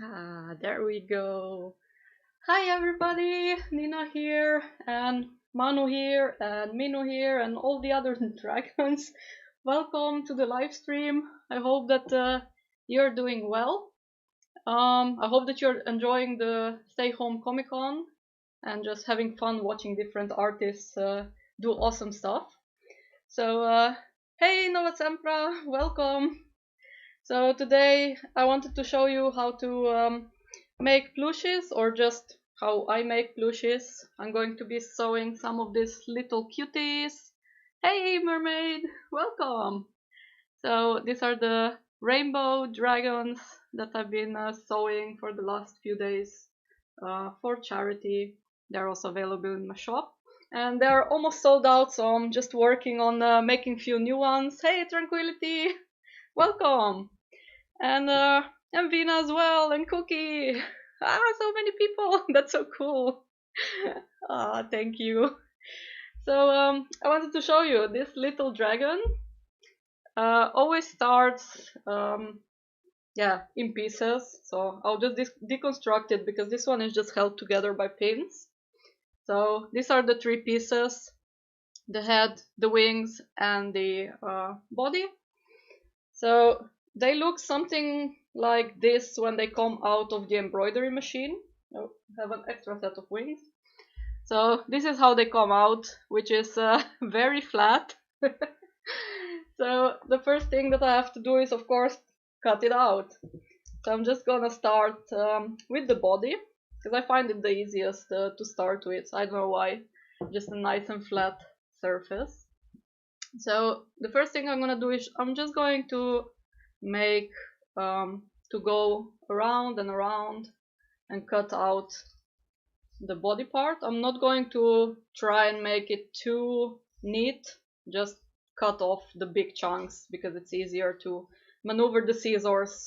There we go. Hi everybody, Nina here, and Manu here, and Minu here, and all the other dragons. Welcome to the live stream. I hope that you're doing well. I hope that you're enjoying the Stay Home Comic Con and just having fun watching different artists do awesome stuff. So, hey Nova Sempra, welcome. So today I wanted to show you how to make plushies, or just how I make plushies. I'm going to be sewing some of these little cuties. Hey mermaid, welcome! So these are the rainbow dragons that I've been sewing for the last few days for charity. They're also available in my shop. And they're almost sold out, so I'm just working on making a few new ones. Hey Tranquility, welcome! And Vina as well, and Cookie. So many people. That's so cool. Thank you. So I wanted to show you this little dragon. Always starts in pieces. So I'll just deconstruct it because this one is just held together by pins. So these are the three pieces: the head, the wings, and the body. So they look something like this when they come out of the embroidery machine. Oh, have an extra set of wings. So this is how they come out, which is very flat. So the first thing that I have to do is, of course, cut it out. So I'm just gonna start with the body, because I find it the easiest to start with. I don't know why, just a nice and flat surface. So the first thing I'm gonna do is I'm just going to make to go around and around and cut out the body part. I'm not going to try and make it too neat, just cut off the big chunks because it's easier to maneuver the scissors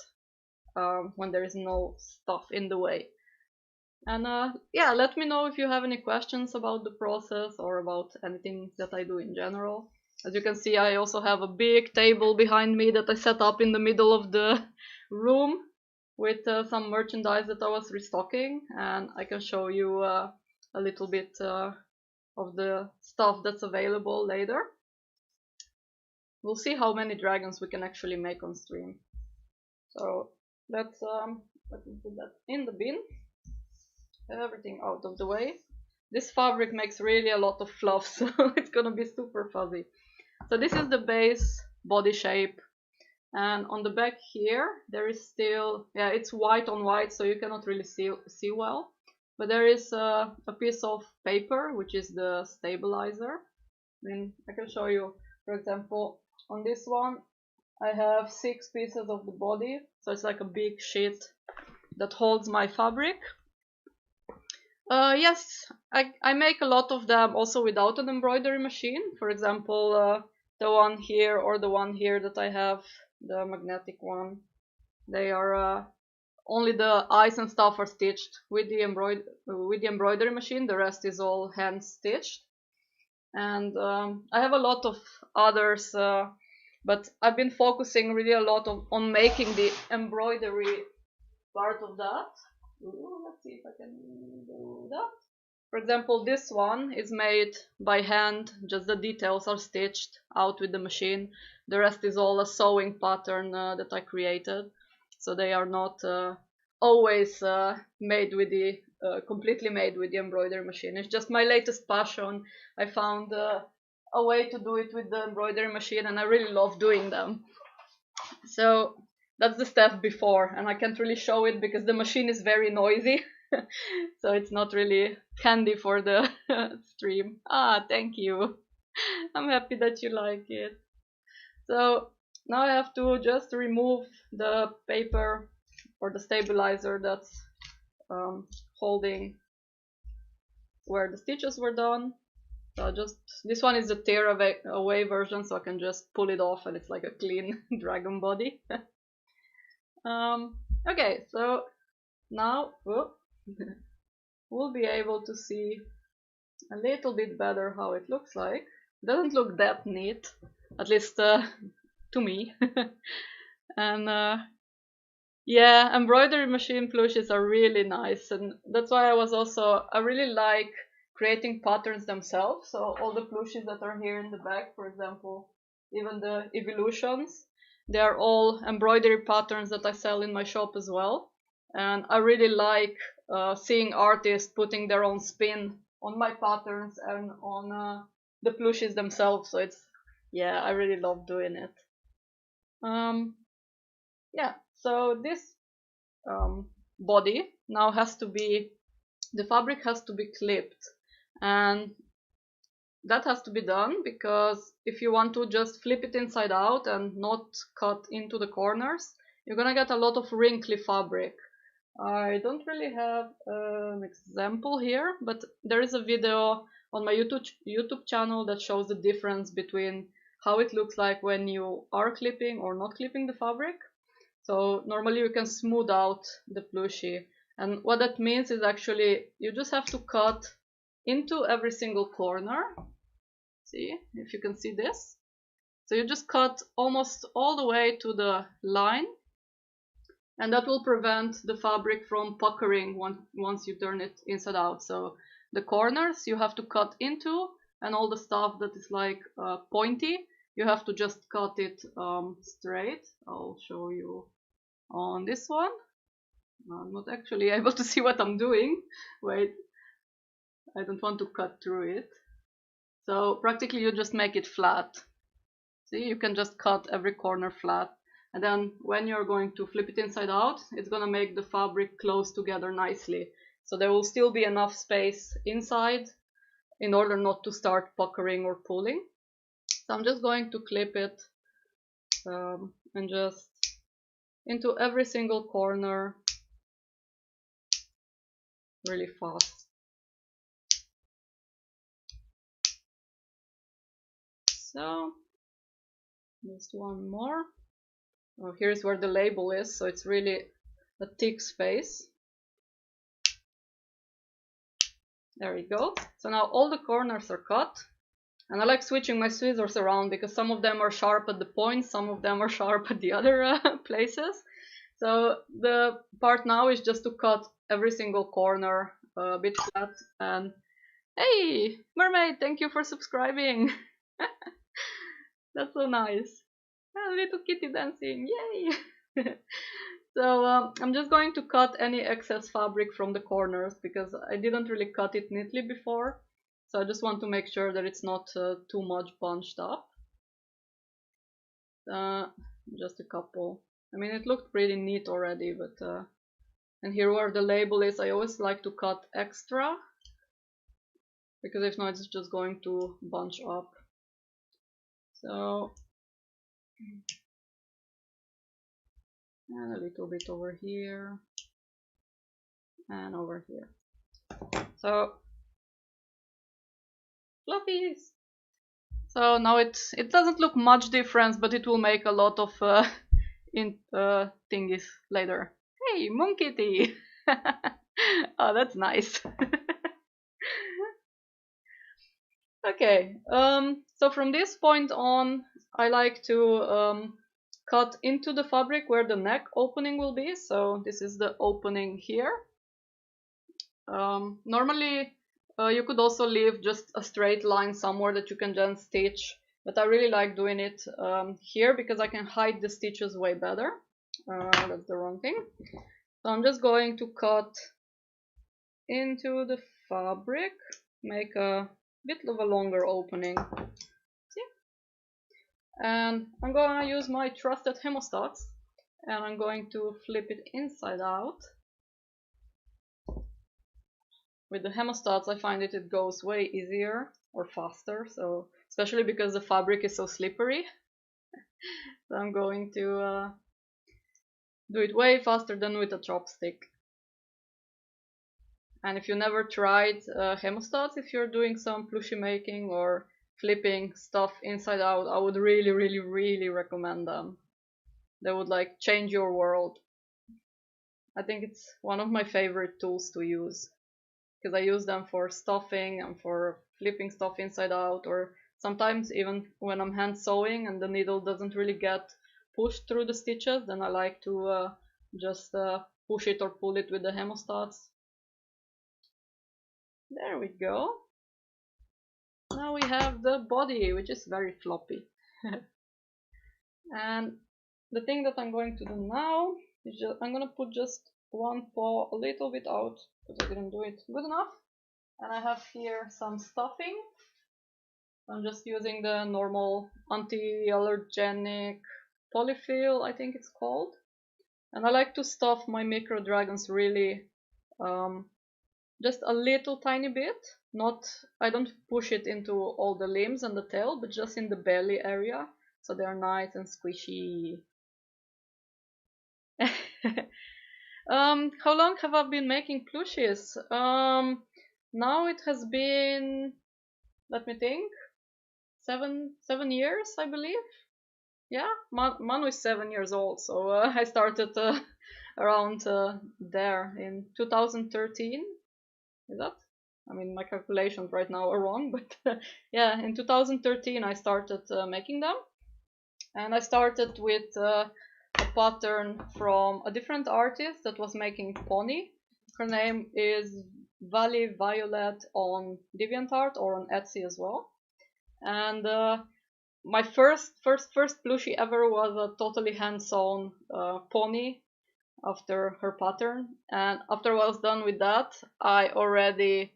when there is no stuff in the way. And yeah, let me know if you have any questions about the process or about anything that I do in general. As you can see, I also have a big table behind me that I set up in the middle of the room with some merchandise that I was restocking, and I can show you a little bit of the stuff that's available later. We'll see how many dragons we can actually make on stream. So let's let me put that in the bin. Everything out of the way. This fabric makes really a lot of fluff, so it's gonna be super fuzzy. So this is the base body shape, and on the back here there is still, yeah, it's white on white, so you cannot really see well, but there is a piece of paper which is the stabilizer. And I can show you, for example, on this one I have 6 pieces of the body, so it's like a big sheet that holds my fabric. Yes, I make a lot of them also without an embroidery machine. For example, the one here or the one here that I have, the magnetic one. They are only the eyes and stuff are stitched with the embroidery machine. The rest is all hand stitched. And I have a lot of others, but I've been focusing really a lot on making the embroidery part of that. Ooh, let's see if I can do that. For example, this one is made by hand, just the details are stitched out with the machine. The rest is all a sewing pattern that I created. So they are not always made with the completely made with the embroidery machine. It's just my latest passion. I found a way to do it with the embroidery machine, and I really love doing them. So that's the step before, and I can't really show it because the machine is very noisy. So it's not really handy for the stream. Thank you. I'm happy that you like it. So now I have to just remove the paper or the stabilizer that's holding where the stitches were done. So just, this one is the tear away version, so I can just pull it off and it's like a clean dragon body. Okay, so now we'll be able to see a little bit better how it looks like. It doesn't look that neat, at least to me. And Yeah, embroidery machine plushies are really nice, and that's why I really like creating patterns themselves. So all the plushies that are here in the back, for example, even the evolutions, they are all embroidery patterns that I sell in my shop as well. And I really like seeing artists putting their own spin on my patterns and on the plushies themselves. So yeah, I really love doing it. Um, yeah, so this body now the fabric has to be clipped, and that has to be done because if you want to just flip it inside out and not cut into the corners, you're gonna get a lot of wrinkly fabric. I don't really have an example here, but there is a video on my YouTube channel that shows the difference between how it looks like when you are clipping or not clipping the fabric. So normally you can smooth out the plushie, and what that means is actually you just have to cut into every single corner. See if you can see this. So you just cut almost all the way to the line, and that will prevent the fabric from puckering once you turn it inside out. So the corners you have to cut into, and all the stuff that is like pointy, you have to just cut it straight. I'll show you on this one. I'm not actually able to see what I'm doing. Wait, I don't want to cut through it. So practically you just make it flat. See, you can just cut every corner flat. And then when you're going to flip it inside out, it's gonna make the fabric close together nicely. So there will still be enough space inside in order not to start puckering or pulling. So I'm just going to clip it and just into every single corner really fast. So just one more. Oh, here's where the label is, so it's really a thick space. There you go. So now all the corners are cut, and I like switching my scissors around because some of them are sharp at the points, some of them are sharp at the other places. So the part now is just to cut every single corner a bit flat. And hey, mermaid, thank you for subscribing. That's so nice. A little kitty dancing, yay! So I'm just going to cut any excess fabric from the corners because I didn't really cut it neatly before. So I just want to make sure that it's not too much bunched up. Just a couple. I mean, it looked pretty neat already, but and here where the label is, I always like to cut extra because if not, it's just going to bunch up. So, and a little bit over here and over here. So, fluffies. So now it doesn't look much difference, but it will make a lot of thingies later. Hey, Moon Kitty! Oh, that's nice. Okay, so from this point on, I like to cut into the fabric where the neck opening will be. So this is the opening here. Normally, you could also leave just a straight line somewhere that you can then stitch, but I really like doing it here because I can hide the stitches way better. That's the wrong thing. So I'm just going to cut into the fabric, make a bit of a longer opening. See? And I'm going to use my trusted Hemostats, and I'm going to flip it inside out. With the Hemostats, I find it goes way easier or faster, so especially because the fabric is so slippery. So I'm going to do it way faster than with a chopstick. And if you never tried Hemostats, if you're doing some plushie making or flipping stuff inside out, I would really, really, really recommend them. They would like change your world. I think it's one of my favorite tools to use because I use them for stuffing and for flipping stuff inside out, or sometimes even when I'm hand sewing and the needle doesn't really get pushed through the stitches, then I like to just push it or pull it with the hemostats. There we go. Now we have the body, which is very floppy. And the thing that I'm going to do now is I'm going to put just one paw a little bit out because I didn't do it good enough. And I have here some stuffing. I'm just using the normal anti-allergenic polyfill, I think it's called. And I like to stuff my micro dragons really just a little tiny bit. I don't push it into all the limbs and the tail, but just in the belly area, so they're nice and squishy. How long have I been making plushies? Now it has been, let me think, seven years, I believe. Yeah, Manu is 7 years old, so I started around there in 2013. Is that? I mean, my calculations right now are wrong, but yeah, in 2013 I started making them. And I started with a pattern from a different artist that was making pony. Her name is Valley Violet on DeviantArt or on Etsy as well. And my first plushie ever was a totally hand-sewn pony after her pattern. And after I was done with that, I already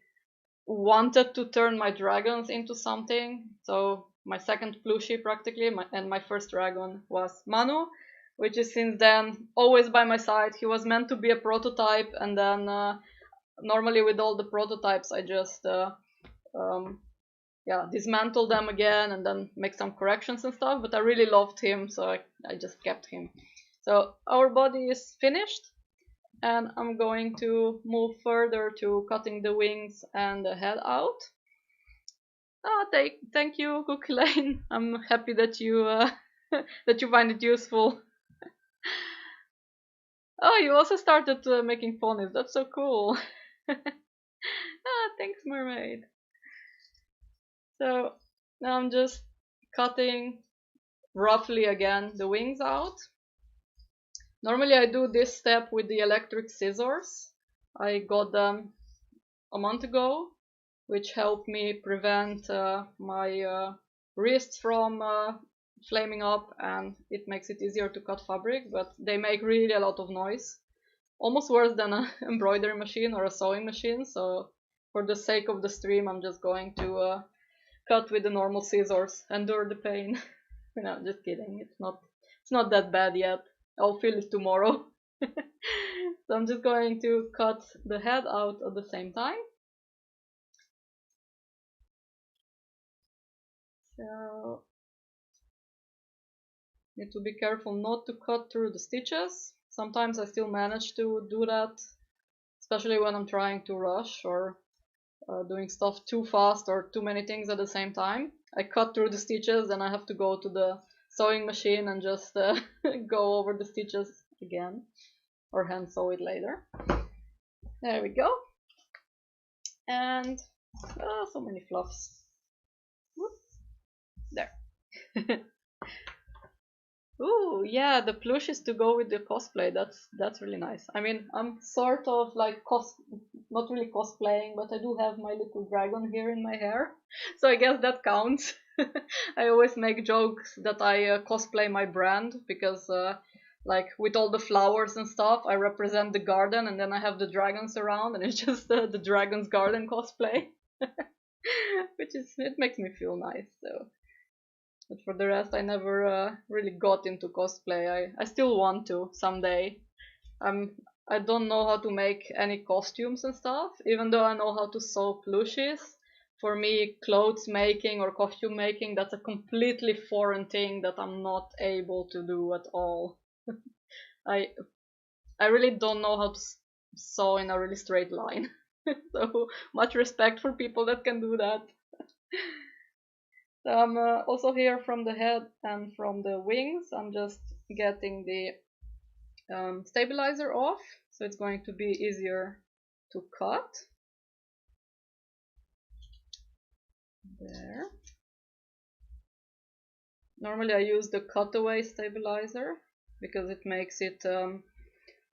wanted to turn my dragons into something. So my second plushie practically, and my first dragon was Manu, which is since then always by my side. He was meant to be a prototype, and then normally with all the prototypes I just dismantle them again and then make some corrections and stuff, but I really loved him, so I just kept him. So our body is finished, and I'm going to move further to cutting the wings and the head out. Thank you, Cookie Lane. I'm happy that you that you find it useful. Oh, you also started making ponies. That's so cool. Thanks, Mermaid. So now I'm just cutting roughly again the wings out. Normally I do this step with the electric scissors. I got them a month ago, which helped me prevent my wrists from flaming up, and it makes it easier to cut fabric, but they make really a lot of noise. Almost worse than an embroidery machine or a sewing machine, so for the sake of the stream I'm just going to cut with the normal scissors, endure the pain. No, just kidding, it's not that bad yet. I'll feel it tomorrow. So I'm just going to cut the head out at the same time. So need to be careful not to cut through the stitches. Sometimes I still manage to do that, especially when I'm trying to rush or doing stuff too fast or too many things at the same time. I cut through the stitches and I have to go to the sewing machine and just go over the stitches again, or hand sew it later. There we go. And so many fluffs. Whoop. There. Ooh, yeah, the plushies to go with the cosplay. That's really nice. I mean, I'm sort of like not really cosplaying, but I do have my little dragon here in my hair, so I guess that counts. I always make jokes that I cosplay my brand because, like, with all the flowers and stuff, I represent the garden, and then I have the dragons around, and it's just the dragon's garden cosplay, it makes me feel nice. So. But for the rest, I never really got into cosplay. I still want to someday. I don't know how to make any costumes and stuff, even though I know how to sew plushies. For me, clothes making or costume making, that's a completely foreign thing that I'm not able to do at all. I really don't know how to sew in a really straight line. So much respect for people that can do that. So I'm also here from the head and from the wings. I'm just getting the stabilizer off, so it's going to be easier to cut. There. Normally I use the cutaway stabilizer because it makes it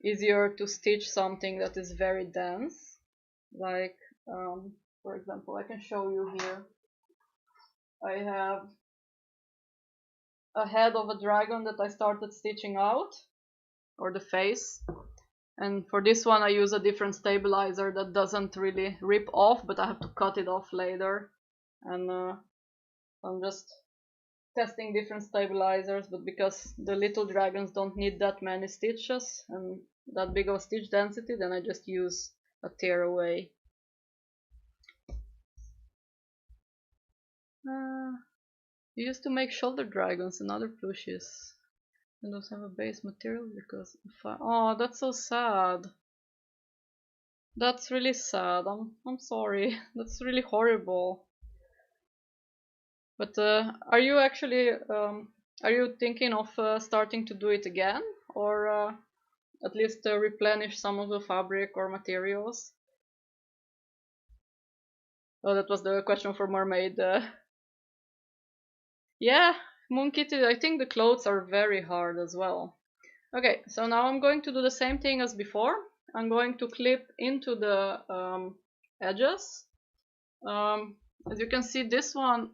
easier to stitch something that is very dense. Like, for example, I can show you here. I have a head of a dragon that I started stitching out, or the face. And for this one I use a different stabilizer that doesn't really rip off, but I have to cut it off later. And I'm just testing different stabilizers, but because the little dragons don't need that many stitches and that big of stitch density, then I just use a tear away. You used to make shoulder dragons and other plushies, and those have a base material because oh, that's so sad. That's really sad. I'm sorry. That's really horrible. But are you actually are you thinking of starting to do it again, or at least replenish some of the fabric or materials? Oh, that was the question for Mermaid. Yeah, Moon Kitty, I think the clothes are very hard as well. Okay, so now I'm going to do the same thing as before. I'm going to clip into the edges. As you can see, this one,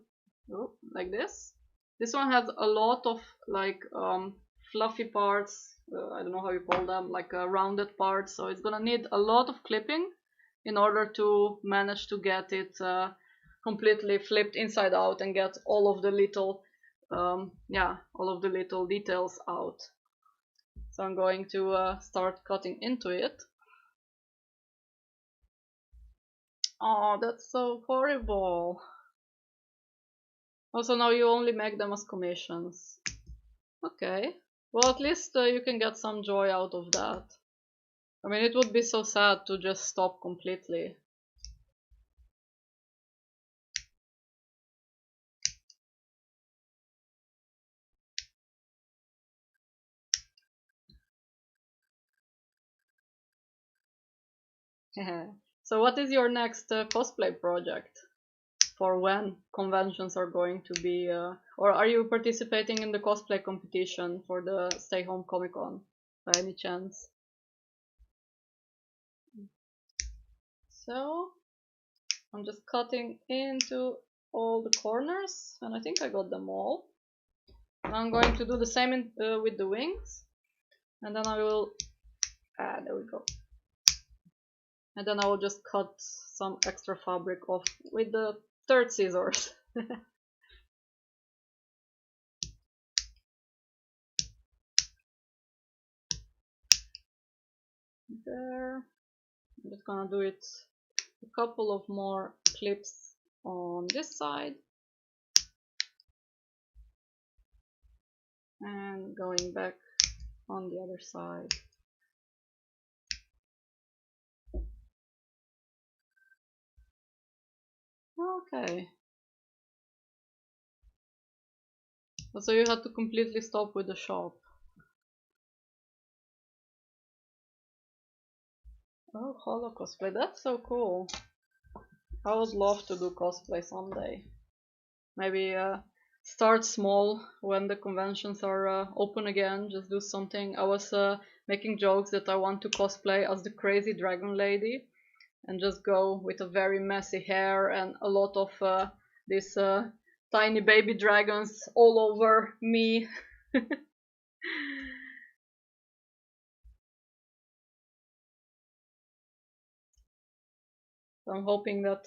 like this. This one has a lot of like fluffy parts. I don't know how you call them, like rounded parts. So it's gonna need a lot of clipping in order to manage to get it completely flipped inside out and get all of the little, yeah, all of the little details out. So I'm going to start cutting into it. Oh, that's so horrible. Also, now you only make them as commissions. Okay. Well, at least you can get some joy out of that. I mean, it would be so sad to just stop completely. So what is your next cosplay project? For when conventions are going to be, or are you participating in the cosplay competition for the Stay Home Comic Con by any chance? So I'm just cutting into all the corners, and I think I got them all. Now I'm going to do the same with the wings, and then I will, there we go. And then I will just cut some extra fabric off with the third scissors. There. I'm just gonna do it a couple of more clips on this side. And going back on the other side. Okay. So you had to completely stop with the shop. Oh, holo cosplay, that's so cool. I would love to do cosplay someday. Maybe start small when the conventions are open again, just do something. I was making jokes that I want to cosplay as the crazy dragon lady and just go with a very messy hair and a lot of these tiny baby dragons all over me. So I'm hoping that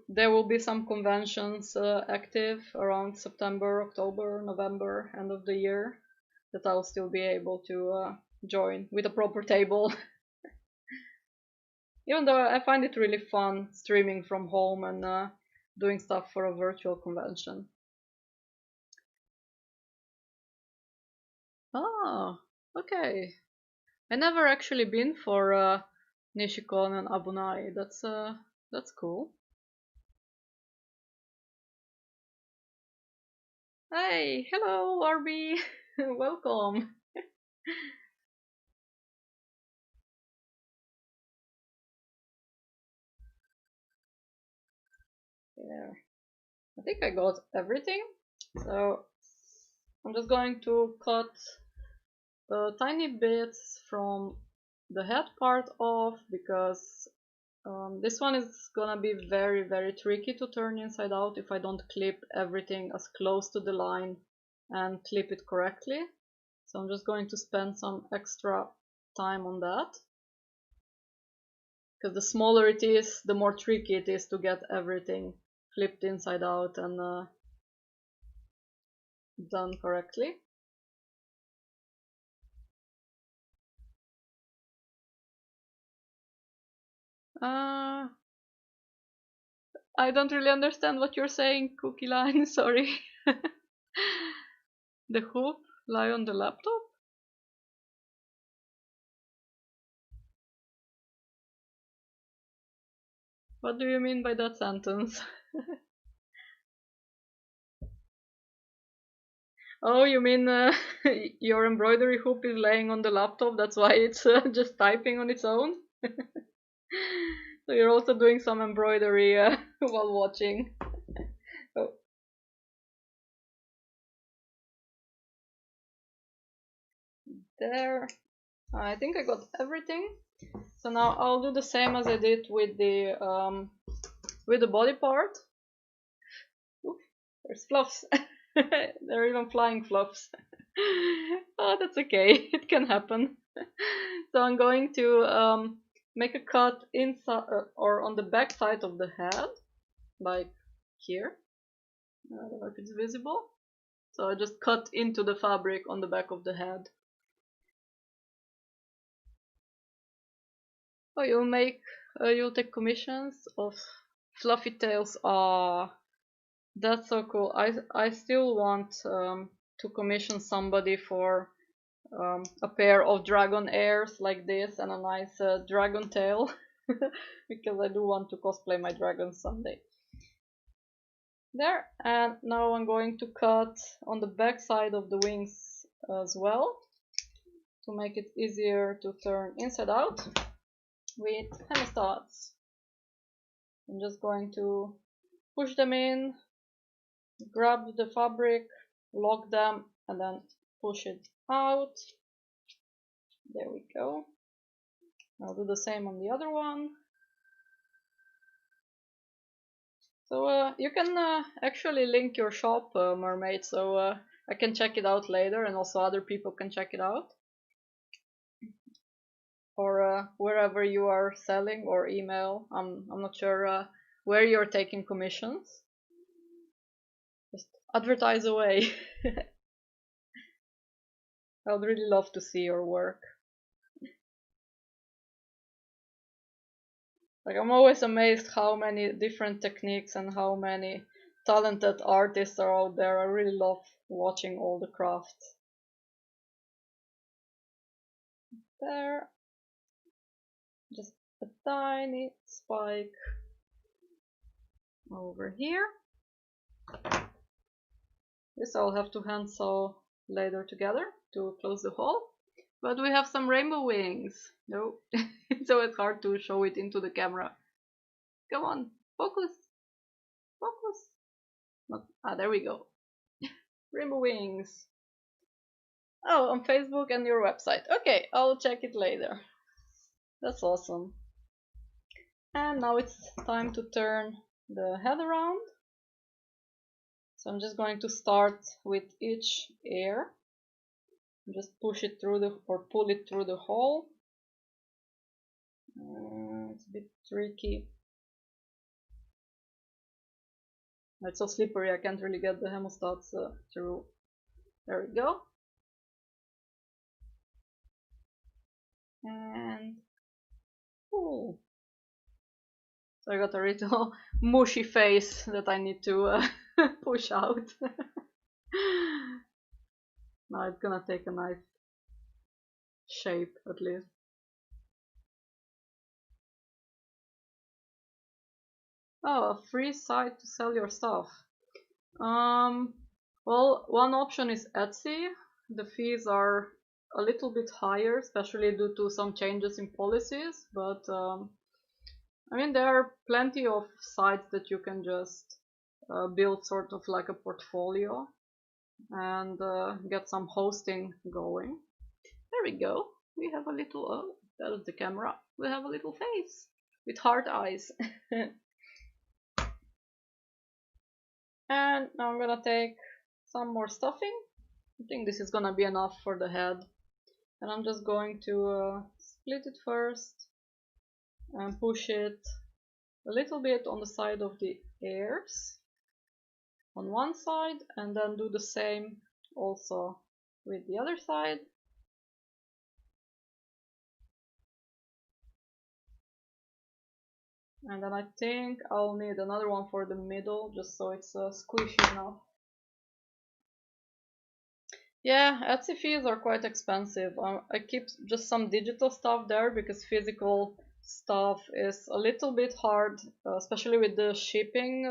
there will be some conventions active around September, October, November, end of the year, that I'll still be able to join with a proper table. Even though I find it really fun streaming from home and doing stuff for a virtual convention. Oh, okay. I never actually been for Nishikon and Abunai. That's cool. Hey, hello, RB. Welcome. There. I think I got everything. So I'm just going to cut tiny bits from the head part off, because this one is gonna be very, very tricky to turn inside out if I don't clip everything as close to the line and clip it correctly. So I'm just going to spend some extra time on that, because the smaller it is, the more tricky it is to get everything flipped inside out and done correctly. I don't really understand what you're saying, Cookie Line, sorry. The hoop lie on the laptop? What do you mean by that sentence? Oh, you mean your embroidery hoop is laying on the laptop, that's why it's just typing on its own? So you're also doing some embroidery while watching. Oh. There. I think I got everything. So now I'll do the same as I did with the body part. Oof, there's fluffs. There are even flying fluffs. Oh, that's okay. It can happen. So I'm going to make a cut inside or on the back side of the head, like here. I don't know if it's visible. So I just cut into the fabric on the back of the head. Oh, you'll take commissions of fluffy tails. Ah, that's so cool. I still want to commission somebody for a pair of dragon ears like this and a nice dragon tail, because I do want to cosplay my dragon someday. There, and now I'm going to cut on the back side of the wings as well to make it easier to turn inside out with hemostats. I'm just going to push them in, grab the fabric, lock them, and then push it out. There we go. I'll do the same on the other one. So you can actually link your shop, Mermaid, so I can check it out later, and also other people can check it out. Or wherever you are selling, or email. I'm not sure where you're taking commissions. Just advertise away. I would really love to see your work. Like, I'm always amazed how many different techniques and how many talented artists are out there. I really love watching all the crafts. There. Just a tiny spike over here. This I'll have to hand sew later together to close the hole. But we have some rainbow wings. No, so it's hard to show it into the camera. Come on, focus, focus. Not, there we go. Rainbow wings. Oh, on Facebook and your website. Okay, I'll check it later. That's awesome. And now it's time to turn the head around. So I'm just going to start with each ear. Just push it through or pull it through the hole. It's a bit tricky. It's so slippery, I can't really get the hemostats through. There we go. And pull. So I got a little mushy face that I need to push out. Now it's gonna take a nice shape at least. Oh, a free site to sell your stuff. Well, one option is Etsy. The fees are a little bit higher, especially due to some changes in policies, but I mean, there are plenty of sites that you can just build sort of like a portfolio and get some hosting going. we go. We have a little, oh, that is the camera. We have a little face with heart eyes. And now I'm gonna take some more stuffing. I think this is gonna be enough for the head. And I'm just going to split it first and push it a little bit on the side of the ears on one side, and then do the same also with the other side. And then I think I'll need another one for the middle, just so it's squishy enough. Yeah, Etsy fees are quite expensive. I keep just some digital stuff there because physical stuff is a little bit hard, especially with the shipping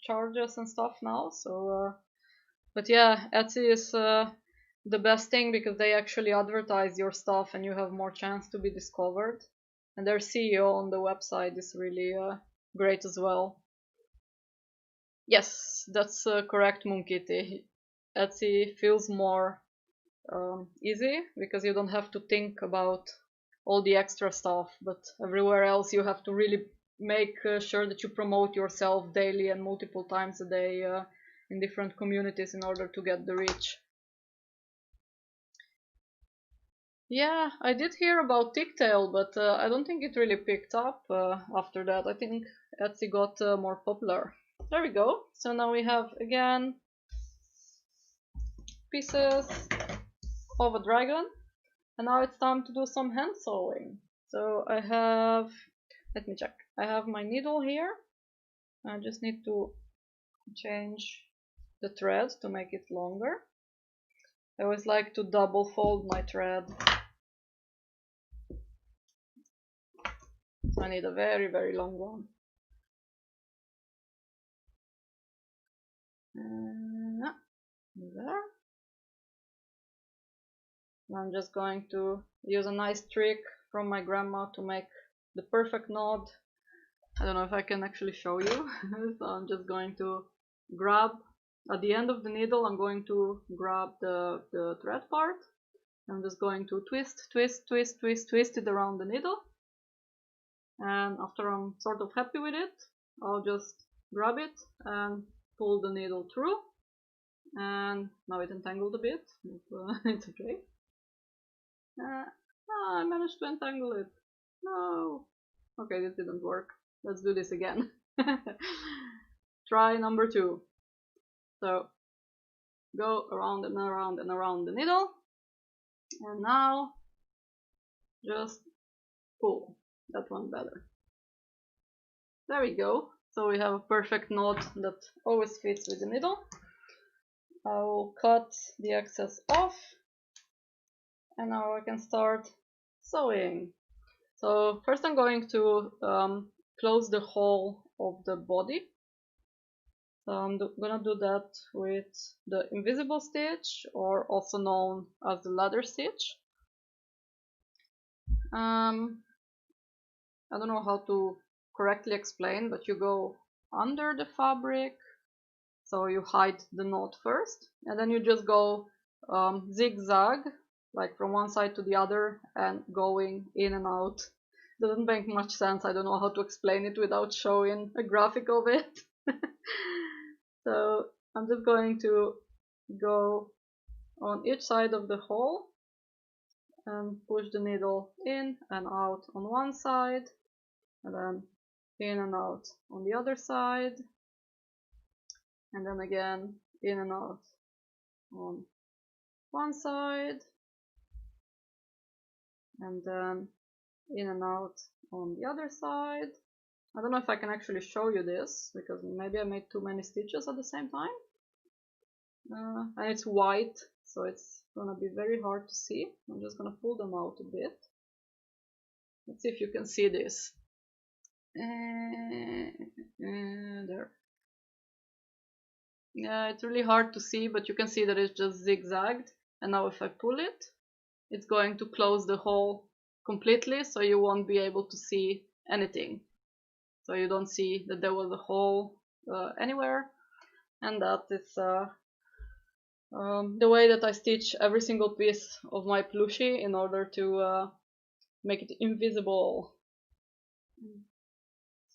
charges and stuff now. So, but yeah, Etsy is the best thing because they actually advertise your stuff and you have more chance to be discovered. And their CEO on the website is really great as well. Yes, that's correct, Moon Kitty. Etsy feels more easy because you don't have to think about all the extra stuff, but everywhere else you have to really make sure that you promote yourself daily and multiple times a day in different communities in order to get the reach. Yeah, I did hear about Ticktail, but I don't think it really picked up after that. I think Etsy got more popular. There we go. So now we have again pieces of a dragon, and now it's time to do some hand sewing. So I have, let me check. I have my needle here. I just need to change the thread to make it longer. I always like to double fold my thread. I need a very, very long one. There. I'm just going to use a nice trick from my grandma to make the perfect knot. I don't know if I can actually show you. So I'm just going to grab, at the end of the needle, I'm going to grab the thread part. I'm just going to twist it around the needle. And after I'm sort of happy with it, I'll just grab it and pull the needle through. And now it entangled a bit, but it's okay. I managed to entangle it. No. Okay, this didn't work. Let's do this again. Try number 2. So go around and around and around the needle. And now just pull that one better. There we go. So we have a perfect knot that always fits with the needle. I will cut the excess off. And now I can start sewing. So first I'm going to close the hole of the body. So I'm gonna do that with the invisible stitch, or also known as the ladder stitch. I don't know how to correctly explain, but you go under the fabric, so you hide the knot first, and then you just go zigzag, like from one side to the other and going in and out. Doesn't make much sense. I don't know how to explain it without showing a graphic of it. So I'm just going to go on each side of the hole and push the needle in and out on one side, and then in and out on the other side, and then again in and out on one side, and then in and out on the other side. I don't know if I can actually show you this because maybe I made too many stitches at the same time. And it's white, so it's gonna be very hard to see. I'm just gonna pull them out a bit. Let's see if you can see this. There. Yeah, it's really hard to see, but you can see that it's just zigzagged. And now if I pull it, it's going to close the hole completely, so you won't be able to see anything. So you don't see that there was a hole anywhere, and that is the way that I stitch every single piece of my plushie in order to make it invisible.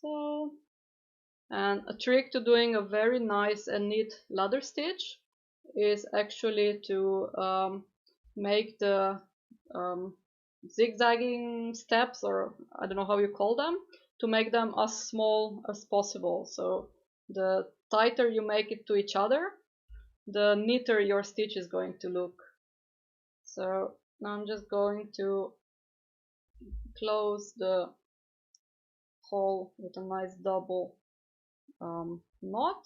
So, and a trick to doing a very nice and neat ladder stitch is actually to make the zigzagging steps, or I don't know how you call them, to make them as small as possible. So the tighter you make it to each other, the neater your stitch is going to look. So now I'm just going to close the hole with a nice double knot,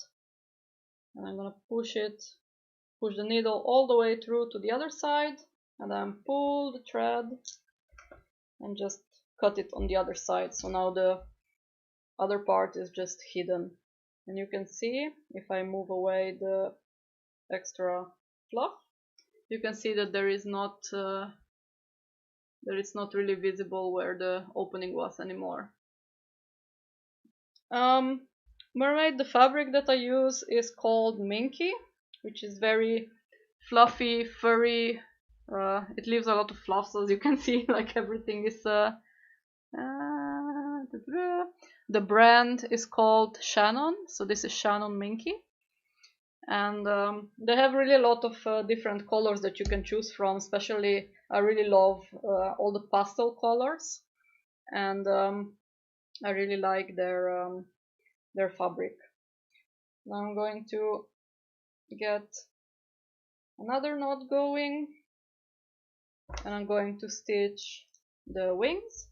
and I'm gonna push the needle all the way through to the other side, and then pull the thread and just cut it on the other side. So now the other part is just hidden, and you can see if I move away the extra fluff, you can see that there is not really visible where the opening was anymore. Mermaid, the fabric that I use is called Minky, which is very fluffy, furry. It leaves a lot of fluff, so as you can see, like everything is. The brand is called Shannon, so this is Shannon Minky, and they have really a lot of different colors that you can choose from. Especially, I really love all the pastel colors, and I really like their fabric. Now I'm going to get another knot going, and I'm going to stitch the wings,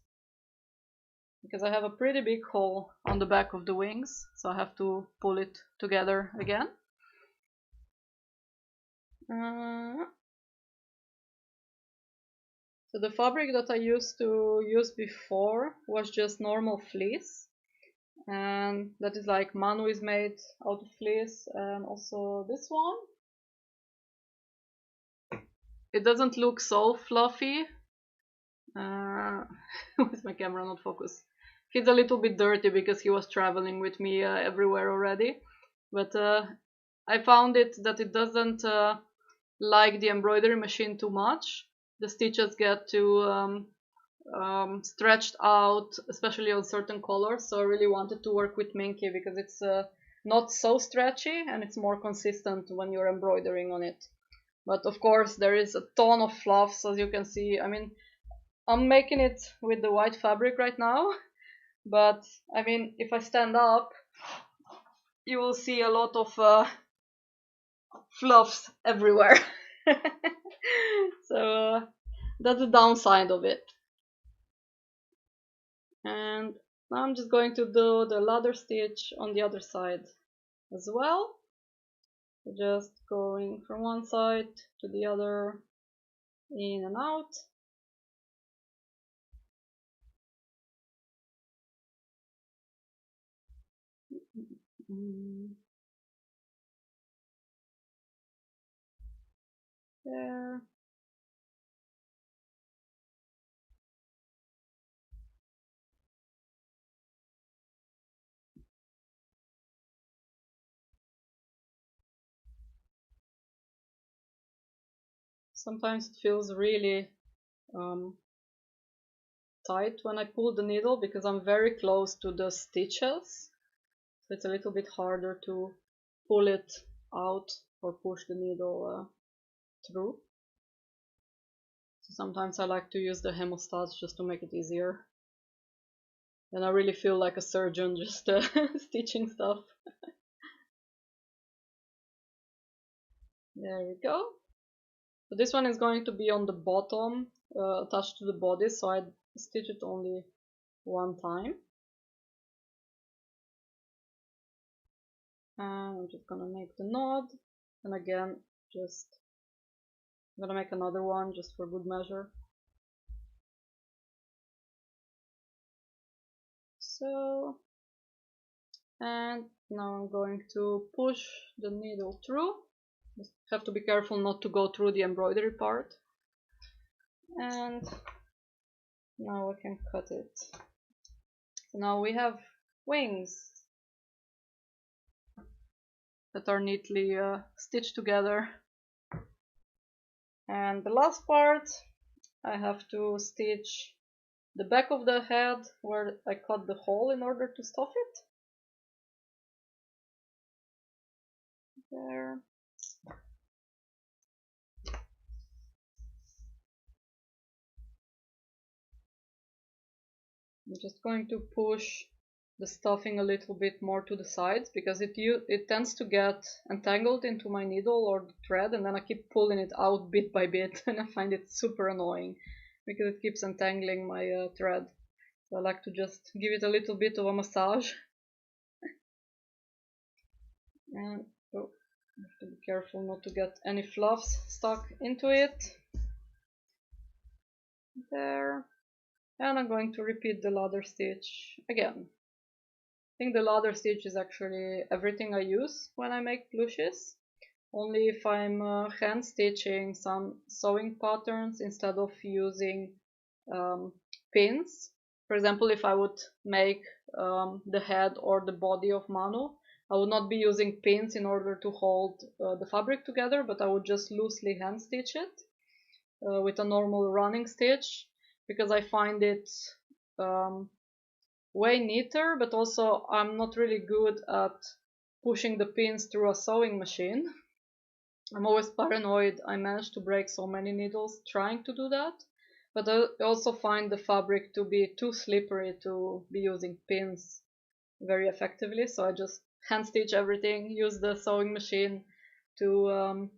because I have a pretty big hole on the back of the wings, so I have to pull it together again. So the fabric that I used to use before was just normal fleece, and that is like Manu is made out of fleece, and also this one. It doesn't look so fluffy. With my camera not focused. He's a little bit dirty because he was traveling with me everywhere already, but I found that it doesn't like the embroidery machine too much. The stitches get too stretched out, especially on certain colors, so I really wanted to work with Minky because it's not so stretchy and it's more consistent when you're embroidering on it. But of course there is a ton of fluffs, as you can see. I mean, I'm making it with the white fabric right now, but I mean, if I stand up, you will see a lot of fluffs everywhere. So that's the downside of it. And now I'm just going to do the ladder stitch on the other side as well. Just going from one side to the other, in and out. There. Sometimes it feels really tight when I pull the needle because I'm very close to the stitches, so it's a little bit harder to pull it out or push the needle through. So sometimes I like to use the Hemostats just to make it easier. And I really feel like a surgeon just stitching stuff. There we go. So this one is going to be on the bottom, attached to the body, so I stitch it only one time. And I'm just gonna make the knot, and again, I'm gonna make another one just for good measure. So, and now I'm going to push the needle through. Just have to be careful not to go through the embroidery part. And now I can cut it. So now we have wings that are neatly stitched together. And the last part, I have to stitch the back of the head where I cut the hole in order to stuff it. There. I'm just going to push the stuffing a little bit more to the sides because it tends to get entangled into my needle or the thread, and then I keep pulling it out bit by bit and I find it super annoying because it keeps entangling my thread. So I like to just give it a little bit of a massage. And oh, I have to be careful not to get any fluffs stuck into it. There. And I'm going to repeat the ladder stitch again. I think the ladder stitch is actually everything I use when I make plushies. Only if I'm hand stitching some sewing patterns instead of using pins. For example, if I would make the head or the body of Manu, I would not be using pins in order to hold the fabric together, but I would just loosely hand stitch it with a normal running stitch, because I find it way neater, but also I'm not really good at pushing the pins through a sewing machine. I'm always paranoid I manage to break so many needles trying to do that, but I also find the fabric to be too slippery to be using pins very effectively, so I just hand stitch everything, use the sewing machine to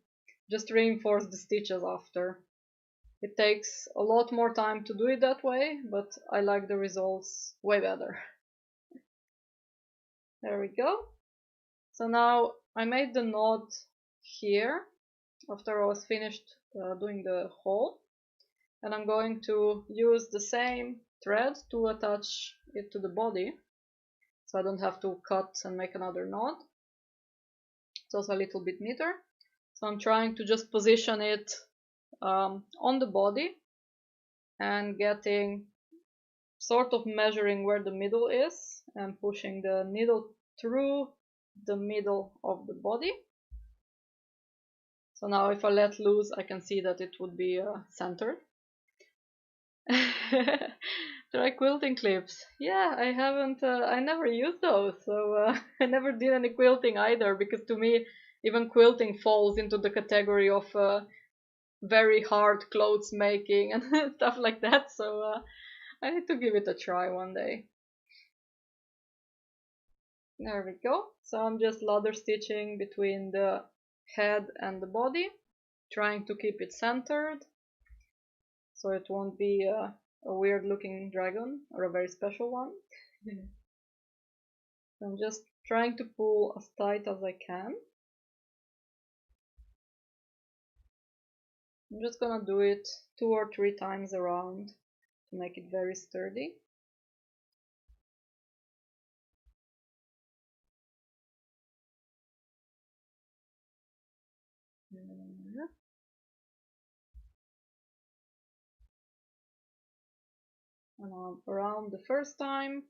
just reinforce the stitches after. It takes a lot more time to do it that way, but I like the results way better. There we go. So now I made the knot here after I was finished doing the hole, and I'm going to use the same thread to attach it to the body, so I don't have to cut and make another knot. It's also a little bit neater. So I'm trying to just position it on the body and getting sort of measuring where the middle is and pushing the needle through the middle of the body. So now if I let loose, I can see that it would be centered. Try quilting clips. Yeah, I haven't, I never used those, so I never did any quilting either, because to me, even quilting falls into the category of very hard clothes making and stuff like that, so I need to give it a try one day. There we go. So I'm just ladder stitching between the head and the body, trying to keep it centered so it won't be a weird looking dragon or a very special one. I'm just trying to pull as tight as I can. I'm just gonna do it 2 or 3 times around to make it very sturdy. And around the first time,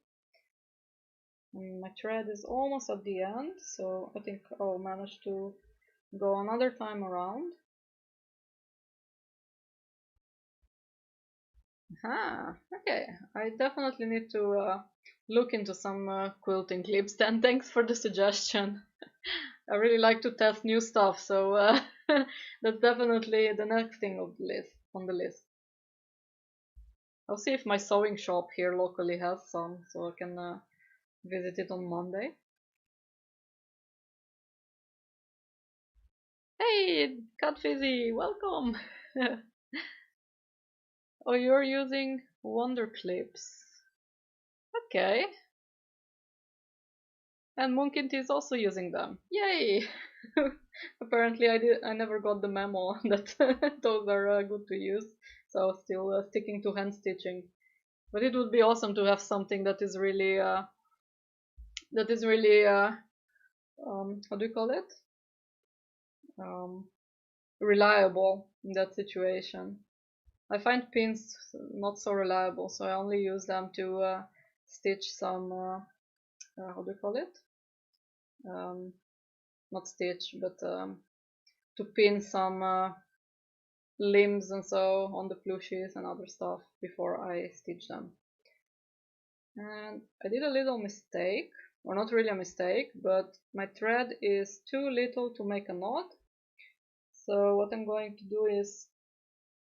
and my thread is almost at the end, so I think I'll manage to go another time around. Ah, okay. I definitely need to look into some quilting clips then. Thanks for the suggestion. I really like to test new stuff, so that's definitely the next thing on the list. I'll see if my sewing shop here locally has some, so I can visit it on Monday. Hey, Cat Fizzy, welcome! Oh, you're using Wonder Clips. Okay. And Moonkint is also using them. Yay! Apparently I never got the memo that those are good to use, so still sticking to hand stitching. But it would be awesome to have something that is really how do you call it? Reliable in that situation. I find pins not so reliable, so I only use them to stitch some how do you call it? Not stitch, but to pin some limbs and so on the plushies and other stuff before I stitch them. And I did a little mistake, or not really a mistake, but my thread is too little to make a knot. So what I'm going to do is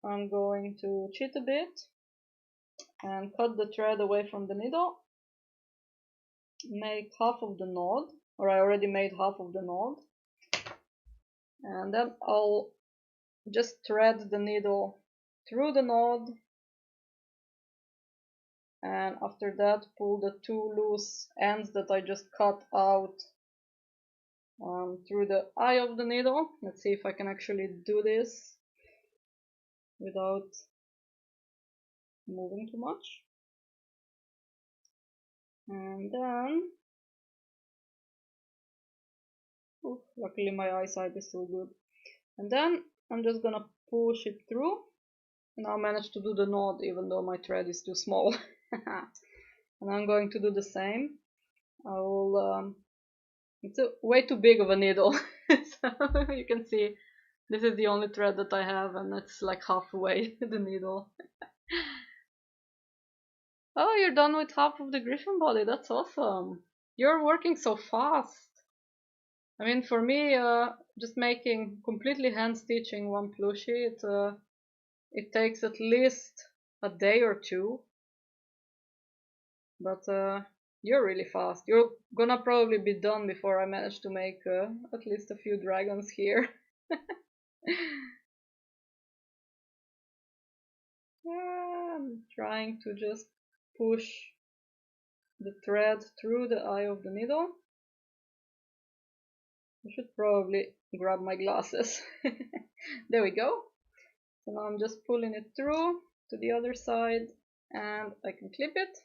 I'm going to cheat a bit and cut the thread away from the needle, make half of the knot, or I already made half of the knot, and then I'll just thread the needle through the knot, and after that pull the two loose ends that I just cut out through the eye of the needle. Let's see if I can actually do this without moving too much. And then, luckily my eyesight is so good. And then I'm just gonna push it through. And I managed to do the knot even though my thread is too small. And I'm going to do the same. I will. It's way too big of a needle, so you can see this is the only thread that I have, and it's like halfway the needle. Oh, you're done with half of the griffin body. That's awesome. You're working so fast. I mean, for me, just making completely hand stitching one plushie, it takes at least a day or two. But you're really fast. You're gonna probably be done before I manage to make at least a few dragons here. I'm trying to just push the thread through the eye of the needle. I should probably grab my glasses. There we go. So now I'm just pulling it through to the other side and I can clip it.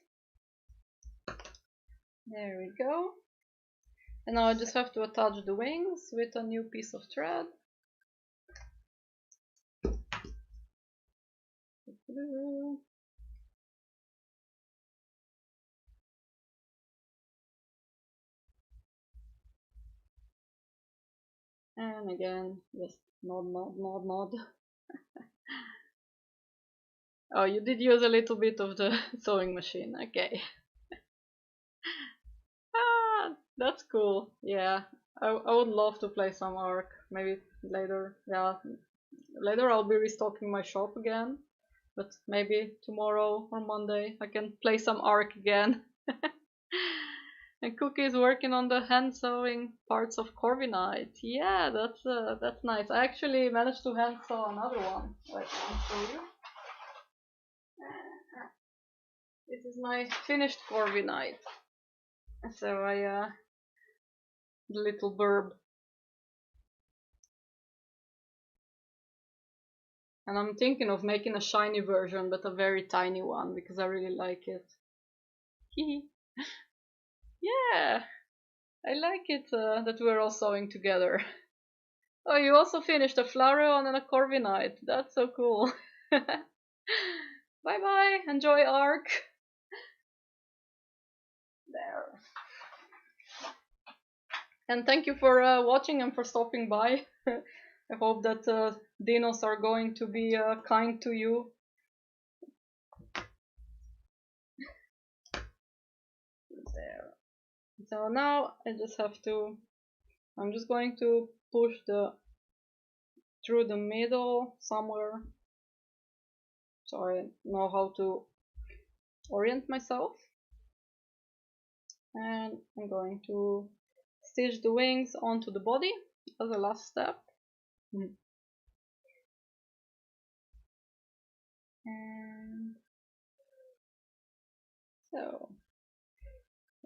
There we go. And now I just have to attach the wings with a new piece of thread. And again, just nod, nod, nod, nod. Oh, you did use a little bit of the sewing machine, okay. Ah, that's cool. Yeah, I would love to play some Ark. Maybe later. Yeah, later I'll be restocking my shop again. But maybe tomorrow or Monday I can play some Ark again. And Cookie is working on the hand sewing parts of Corviknight. Yeah, that's nice. I actually managed to hand sew another one. Wait, I'll show you. This is my finished Corviknight. So the little burb. And I'm thinking of making a shiny version, but a very tiny one because I really like it. Yeah, I like it that we're all sewing together. Oh, you also finished a Flareon and a Corviknight. That's so cool. Bye bye. Enjoy Ark. There. And thank you for watching and for stopping by. I hope that dinos are going to be kind to you. There. So now I just have to, I'm just going to push through the middle somewhere, so I know how to orient myself. And I'm going to stitch the wings onto the body as a last step. And so,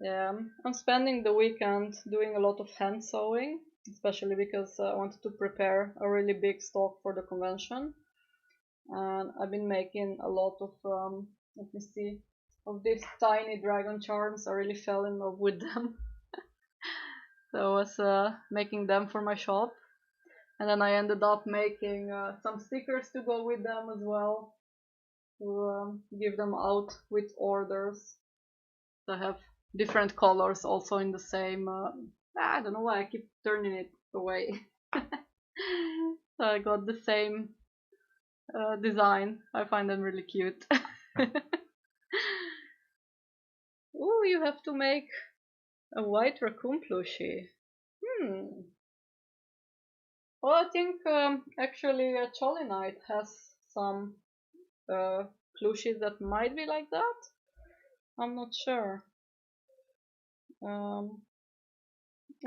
yeah, I'm spending the weekend doing a lot of hand sewing, especially because I wanted to prepare a really big stock for the convention. And I've been making a lot of, let me see, of these tiny dragon charms. I really fell in love with them. So I was making them for my shop. And then I ended up making some stickers to go with them as well, to give them out with orders. So I have different colors also in the same, I don't know why I keep turning it away. So I got the same design. I find them really cute. Ooh, you have to make a white raccoon plushie. Well, I think actually Jolly Knight has some plushies that might be like that. I'm not sure.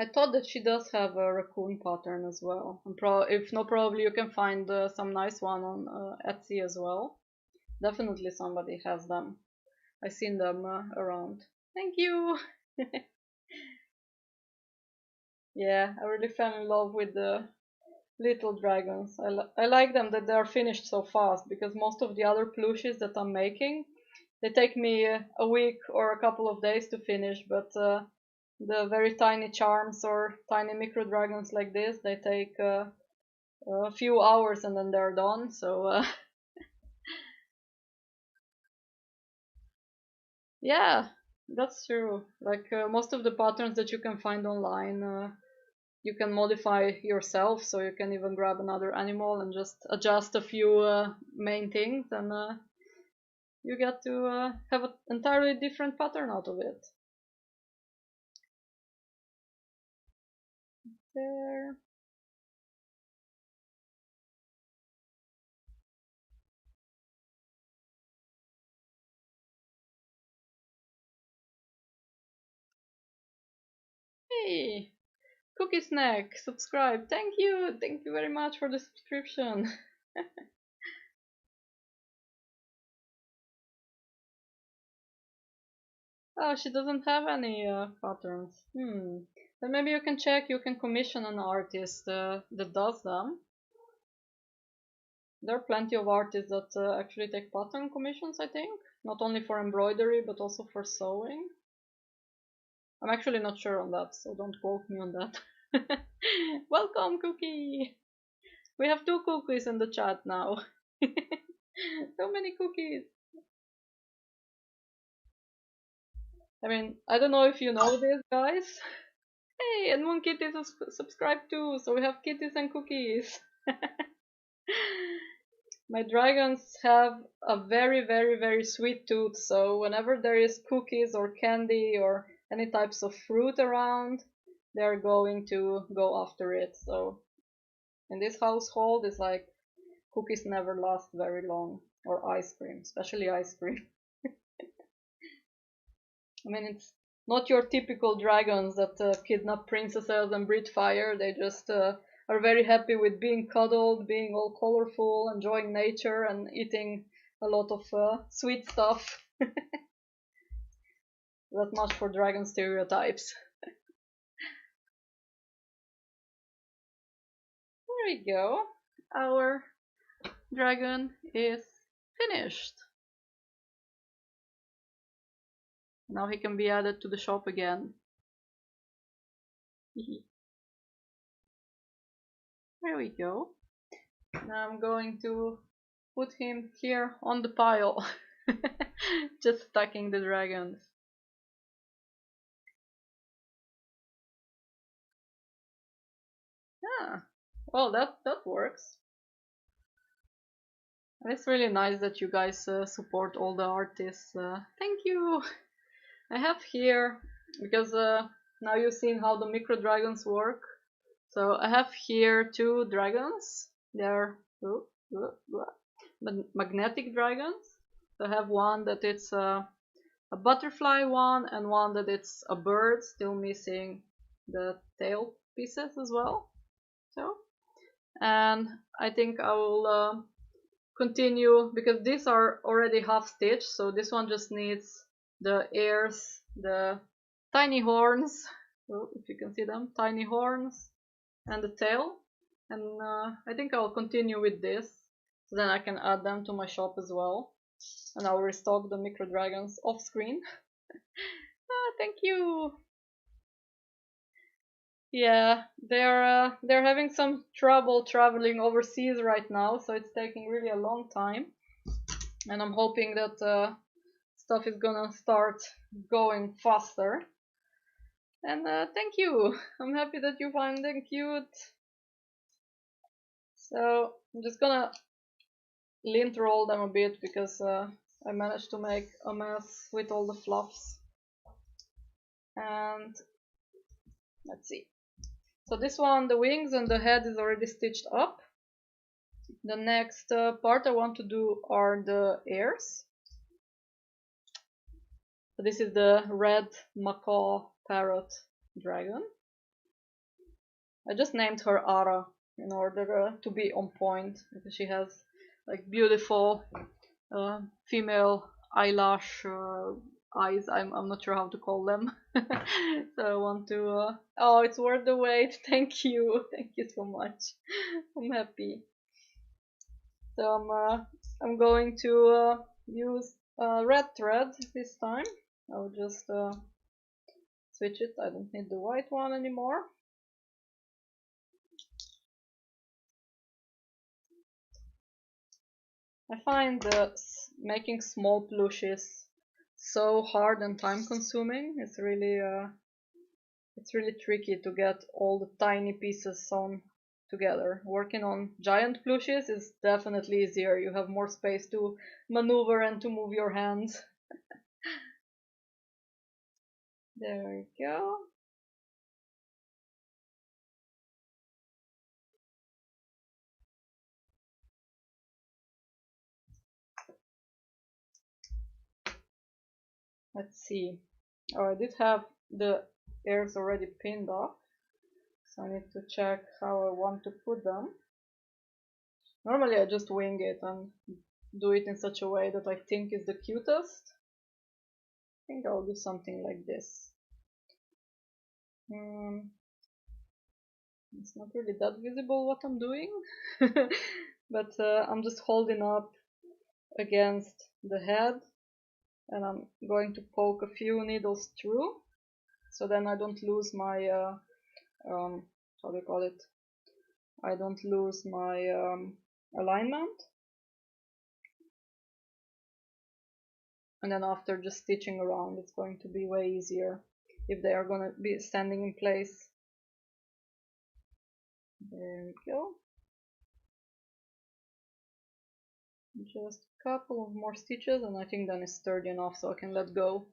I thought that she does have a raccoon pattern as well. And if not, probably you can find some nice one on Etsy as well. Definitely somebody has them. I've seen them around. Thank you! Yeah, I really fell in love with the little dragons. I like them that they are finished so fast, because most of the other plushies that I'm making, they take me a week or a couple of days to finish, but the very tiny charms or tiny micro dragons like this, they take a few hours and then they're done. So yeah, that's true. Like most of the patterns that you can find online, you can modify yourself, so you can even grab another animal and just adjust a few main things, and you get to have an entirely different pattern out of it. There. Hey, Cookie Snack, subscribe. Thank you very much for the subscription. Oh, she doesn't have any patterns. Then maybe you can check. You can commission an artist that does them. There are plenty of artists that actually take pattern commissions, I think. Not only for embroidery, but also for sewing. I'm actually not sure on that, so don't quote me on that. Welcome, Cookie! We have 2 cookies in the chat now. So many cookies! I mean, I don't know if you know this, guys. Hey, and Moon Kitty is subscribed too, so we have kitties and cookies. My dragons have a very sweet tooth, so whenever there is cookies or candy or any types of fruit around, they're going to go after it. So in this household, it's like cookies never last very long, or ice cream, especially ice cream. I mean, it's not your typical dragons that kidnap princesses and breathe fire. They just are very happy with being cuddled, being all colorful, enjoying nature, and eating a lot of sweet stuff. That much for dragon stereotypes. There we go. Our dragon is finished. Now he can be added to the shop again. There we go. Now I'm going to put him here on the pile. Just stacking the dragons. Yeah, well, that works. And it's really nice that you guys support all the artists. Thank you. I have here, because now you've seen how the micro dragons work. So I have here 2 dragons. They're magnetic dragons. So I have one that it's a butterfly one, and one that it's a bird, still missing the tail pieces as well. So, and I think I will continue, because these are already half stitched, so this one just needs the ears, the tiny horns, if you can see them, tiny horns, and the tail. And I think I'll continue with this, so then I can add them to my shop as well, and I'll restock the micro dragons off screen. Thank you. Yeah, they're having some trouble traveling overseas right now, so it's taking really a long time. And I'm hoping that stuff is gonna start going faster. And thank you. I'm happy that you find them cute. So I'm just gonna lint roll them a bit because I managed to make a mess with all the fluffs. And let's see. So this one, the wings and the head is already stitched up. The next part I want to do are the ears. So this is the red Macaw Parrot dragon. I just named her Ara in order to be on point because she has like beautiful female eyelash eyes. I'm not sure how to call them. So I want to oh, it's worth the wait. Thank you so much. I'm happy. So I'm going to use red thread this time. I'll just switch it. I don't need the white one anymore. I find making small plushies so hard and time consuming. It's really tricky to get all the tiny pieces sewn together. Working on giant plushies is definitely easier. You have more space to maneuver and to move your hands. There we go. Let's see. Oh, I did have the ears already pinned off, so I need to check how I want to put them. Normally I just wing it and do it in such a way that I think is the cutest. I think I'll do something like this. It's not really that visible what I'm doing, but I'm just holding up against the head and I'm going to poke a few needles through, so then I don't lose my how do you call it? I don't lose my alignment. And then after just stitching around, it's going to be way easier if they are going to be standing in place. There we go. Just a couple of more stitches and I think then it's sturdy enough so I can let go.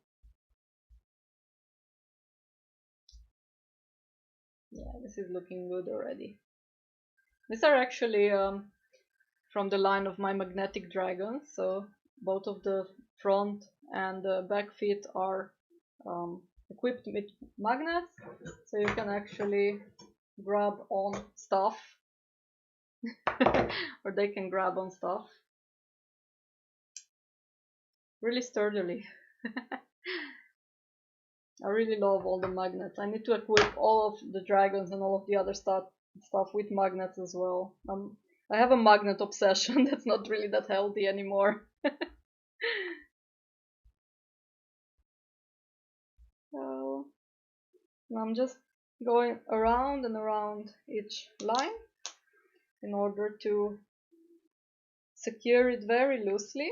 Yeah, this is looking good already. These are actually from the line of my magnetic dragons, so both of the front and the back feet are equipped with magnets, so you can actually grab on stuff or they can grab on stuff really sturdily. I really love all the magnets. I need to equip all of the dragons and all of the other stuff with magnets as well. I have a magnet obsession that's not really that healthy anymore. So I'm just going around and around each line in order to secure it very loosely,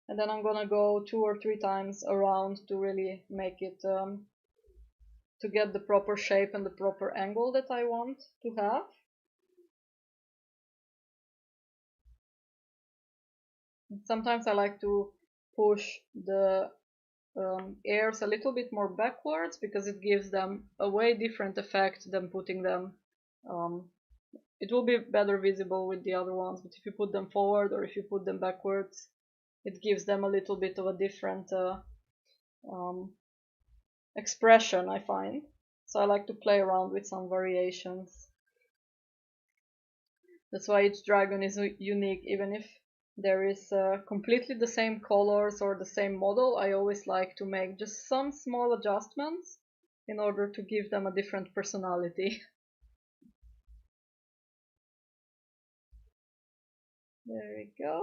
and then I'm gonna go 2 or 3 times around to really make it to get the proper shape and the proper angle that I want to have. Sometimes I like to push the ears a little bit more backwards because it gives them a way different effect than putting them it will be better visible with the other ones, but if you put them forward or if you put them backwards, it gives them a little bit of a different expression, I find. So I like to play around with some variations. That's why each dragon is unique. Even if there is completely the same colors or the same model, I always like to make just some small adjustments in order to give them a different personality. There we go.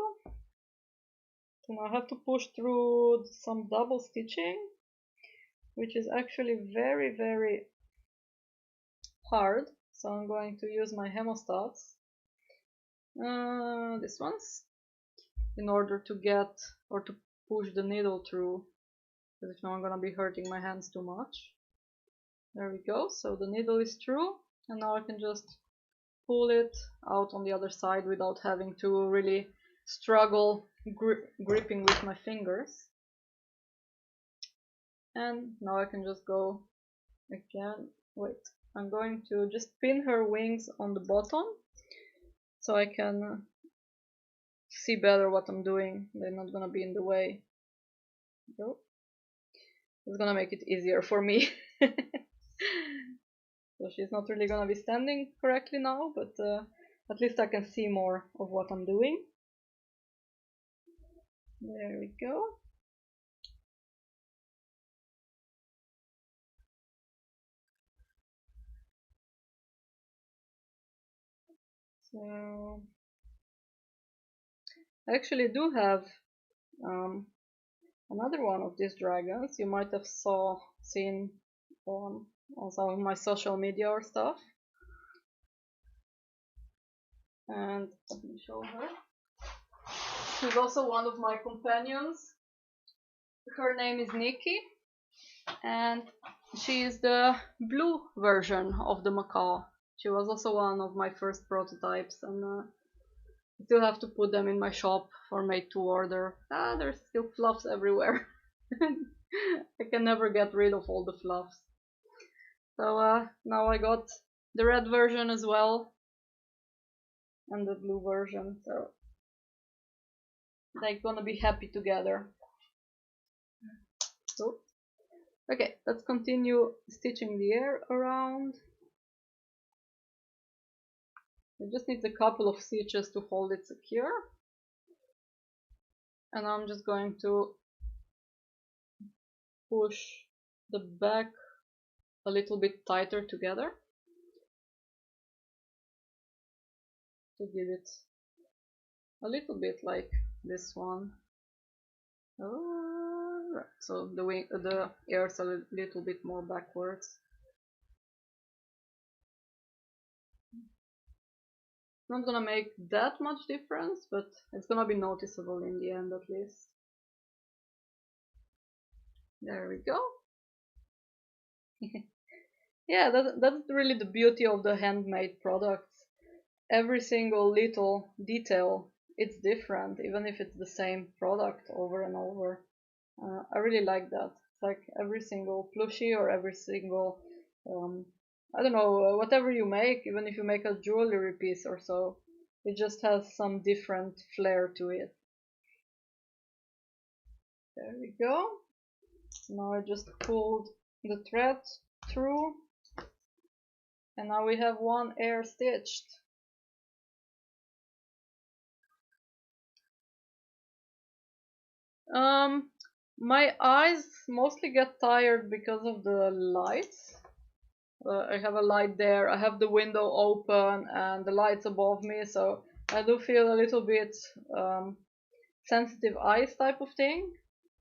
So now I have to push through some double stitching, which is actually very, very hard. So I'm going to use my Hemostats, these ones, in order to get or to push the needle through, because if not I'm gonna be hurting my hands too much. There we go. So the needle is through, and now I can just pull it out on the other side without having to really struggle gripping with my fingers. And now I can just go again. Wait, I'm going to just pin her wings on the bottom so I can see better what I'm doing. They're not gonna be in the way. Go. It's gonna make it easier for me. So she's not really gonna be standing correctly now, but at least I can see more of what I'm doing. There we go. So I actually do have another one of these dragons. You might have seen on some of my social media or stuff. And let me show her. She's also one of my companions. Her name is Nikki, and she is the blue version of the Macaw. She was also one of my first prototypes, and I still have to put them in my shop for made to order. There's still fluffs everywhere. I can never get rid of all the fluffs. So now I got the red version as well, and the blue version, so they're gonna be happy together. So, okay, let's continue stitching the air around. It just needs a couple of stitches to hold it secure. And I'm just going to push the back a little bit tighter together to give it a little bit like this one. Right. So the air's a little bit more backwards. Not gonna make that much difference, but it's gonna be noticeable in the end at least. There we go. Yeah, that's really the beauty of the handmade products. Every single little detail, it's different, even if it's the same product over and over. I really like that. It's like every single plushie or every single, I don't know, whatever you make, even if you make a jewelry piece or so, it just has some different flair to it. There we go. Now I just pulled the thread through, and now we have one air stitched. My eyes mostly get tired because of the lights. I have a light there, I have the window open and the lights above me, so I do feel a little bit sensitive eyes type of thing,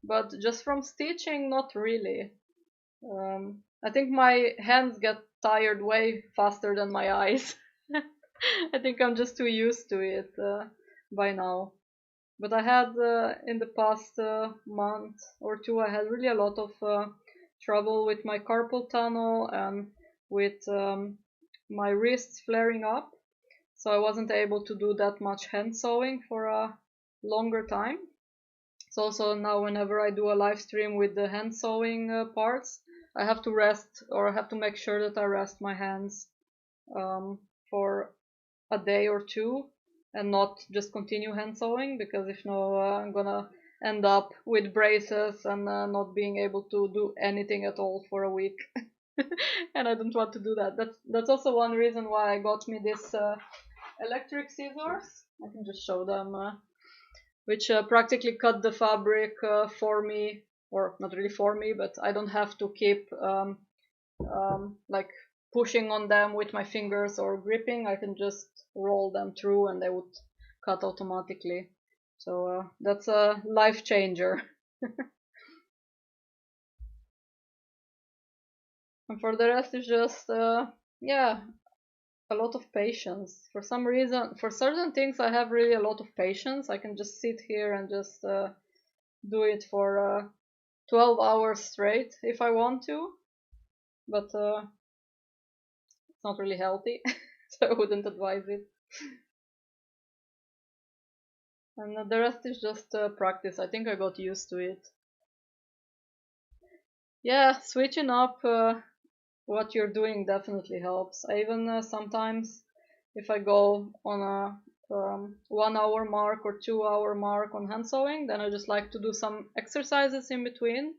but just from stitching, not really. I think my hands get tired way faster than my eyes. I think I'm just too used to it by now. But I had in the past month or two, I had really a lot of trouble with my carpal tunnel and with my wrists flaring up. So I wasn't able to do that much hand sewing for a longer time. So also now whenever I do a live stream with the hand sewing parts, I have to rest, or I have to make sure that I rest my hands for a day or two and not just continue hand sewing, because if no, I'm gonna end up with braces and not being able to do anything at all for a week. And I don't want to do that. That's also one reason why I got me this electric scissors. I can just show them, which practically cut the fabric for me, or not really for me, but I don't have to keep like pushing on them with my fingers or gripping. I can just roll them through and they would cut automatically. So that's a life changer. And for the rest it's just yeah, a lot of patience. For some reason, for certain things I have really a lot of patience. I can just sit here and just do it for 12 hours straight if I want to, but it's not really healthy. So I wouldn't advise it. And the rest is just practice. I think I got used to it. Yeah, switching up what you're doing definitely helps. I even sometimes, if I go on a 1 hour mark or 2 hour mark on hand sewing, then I just like to do some exercises in between,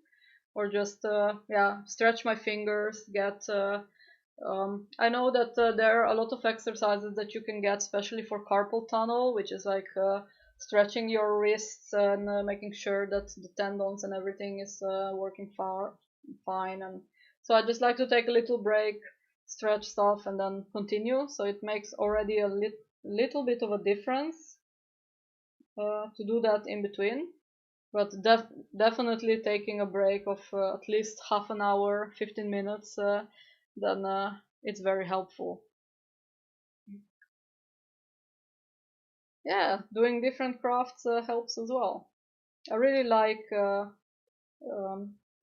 or just yeah, stretch my fingers, get I know that there are a lot of exercises that you can get, especially for carpal tunnel, which is like stretching your wrists and making sure that the tendons and everything is working fine. And so I just like to take a little break, stretch stuff, and then continue. So it makes already a little bit of a difference to do that in between. But definitely taking a break of at least half an hour, 15 minutes, then it's very helpful. Yeah, doing different crafts helps as well. I really like,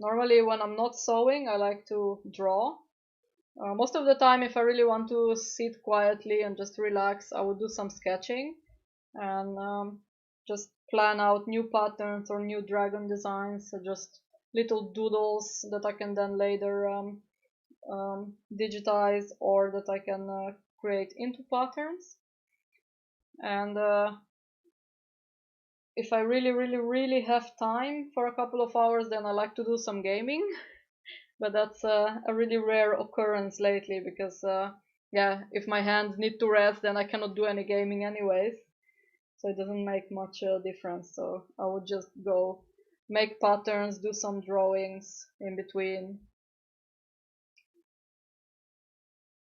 normally when I'm not sewing, I like to draw. Most of the time, if I really want to sit quietly and just relax, I would do some sketching and just plan out new patterns or new dragon designs, just little doodles that I can then later digitize, or that I can create into patterns. And if I really have time for a couple of hours, then I like to do some gaming. But that's a really rare occurrence lately because, yeah, if my hands need to rest, then I cannot do any gaming anyways. So it doesn't make much difference. So I would just go make patterns, do some drawings in between,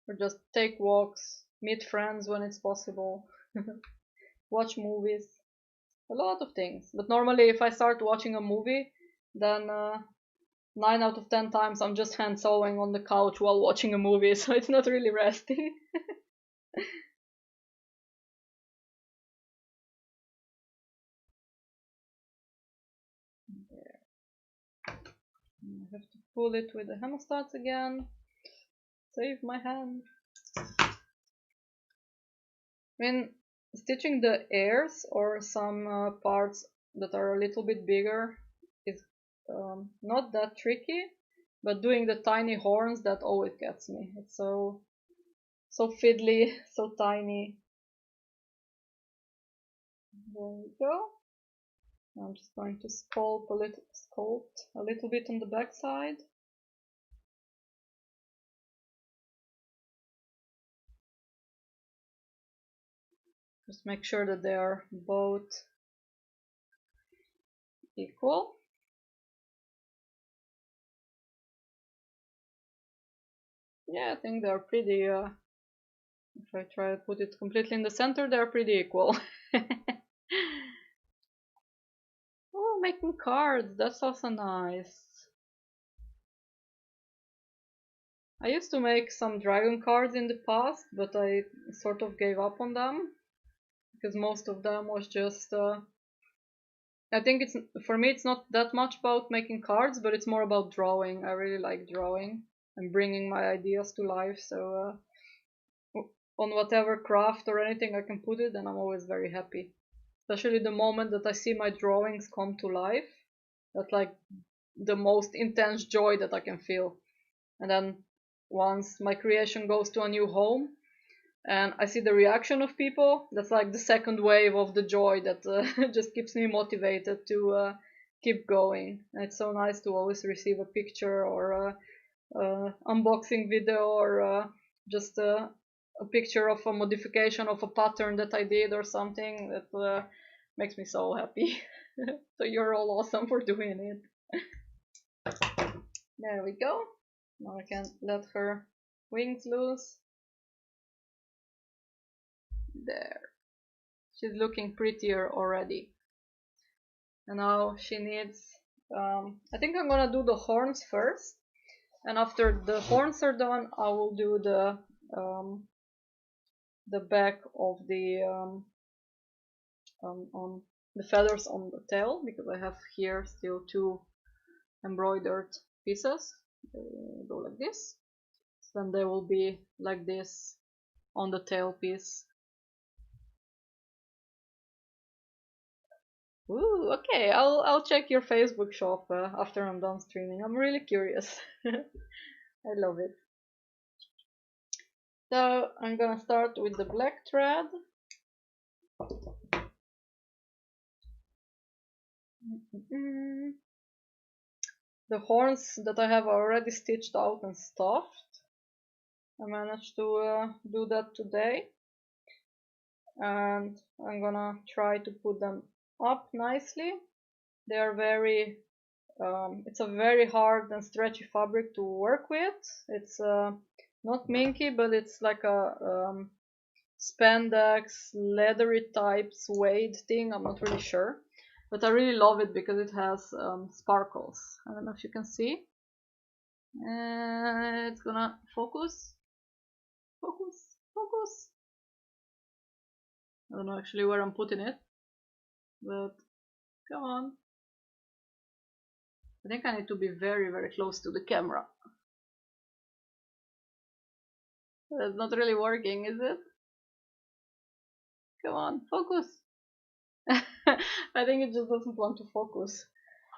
or just take walks, meet friends when it's possible, watch movies, a lot of things. But normally, if I start watching a movie, then 9 out of 10 times I'm just hand sewing on the couch while watching a movie, so it's not really resting. I have to pull it with the hemostats again. Save my hand. I mean, stitching the ears or some parts that are a little bit bigger is not that tricky, but doing the tiny horns, that always gets me. It's so fiddly, so tiny. There we go. I'm just going to sculpt a little bit on the back side. Just make sure that they are both equal. Yeah, I think they're pretty, if I try to put it completely in the center, they're pretty equal. Oh, making cards, that's also nice. I used to make some dragon cards in the past, but I sort of gave up on them because most of them was just I think it's, for me, it's not that much about making cards, but it's more about drawing. I really like drawing and bringing my ideas to life. So on whatever craft or anything I can put it, and I'm always very happy. Especially the moment that I see my drawings come to life, that's like the most intense joy that I can feel. And then once my creation goes to a new home and I see the reaction of people, that's like the second wave of the joy that just keeps me motivated to keep going. And it's so nice to always receive a picture or a unboxing video, or just a picture of a modification of a pattern that I did or something. That makes me so happy. So you're all awesome for doing it. There we go. Now I can let her wings loose. There. She's looking prettier already. And now she needs, I think I'm gonna do the horns first. And after the horns are done, I will do the back of the on the feathers on the tail, because I have here still two embroidered pieces. They go like this. So then they will be like this on the tail piece. Ooh, okay, I'll check your Facebook shop after I'm done streaming. I'm really curious. I love it. So I'm gonna start with the black thread. The horns that I have already stitched out and stuffed. I managed to do that today. And I'm gonna try to put them up nicely. They are very, it's a very hard and stretchy fabric to work with. It's not minky, but it's like a spandex, leathery type suede thing. I'm not really sure, but I really love it because it has sparkles. I don't know if you can see. It's gonna focus. Focus, focus. I don't know actually where I'm putting it, but come on. I think I need to be very, very close to the camera. That's not really working, is it? Come on, focus. I think it just doesn't want to focus.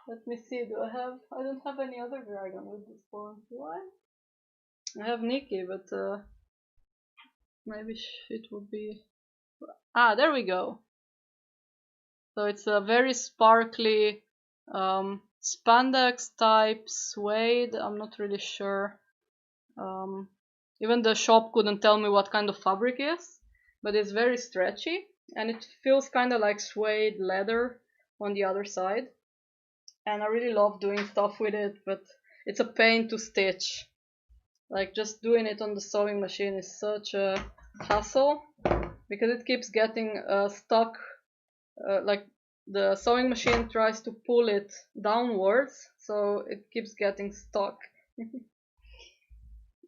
Let me see, I don't have any other dragon with this one, do I? I have Nikki, but maybe it would be... Ah, there we go. So it's a very sparkly spandex type suede. I'm not really sure. Even the shop couldn't tell me what kind of fabric it is, but it's very stretchy and it feels kind of like suede leather on the other side. And I really love doing stuff with it, but it's a pain to stitch. Like just doing it on the sewing machine is such a hassle because it keeps getting stuck. Like the sewing machine tries to pull it downwards, so it keeps getting stuck.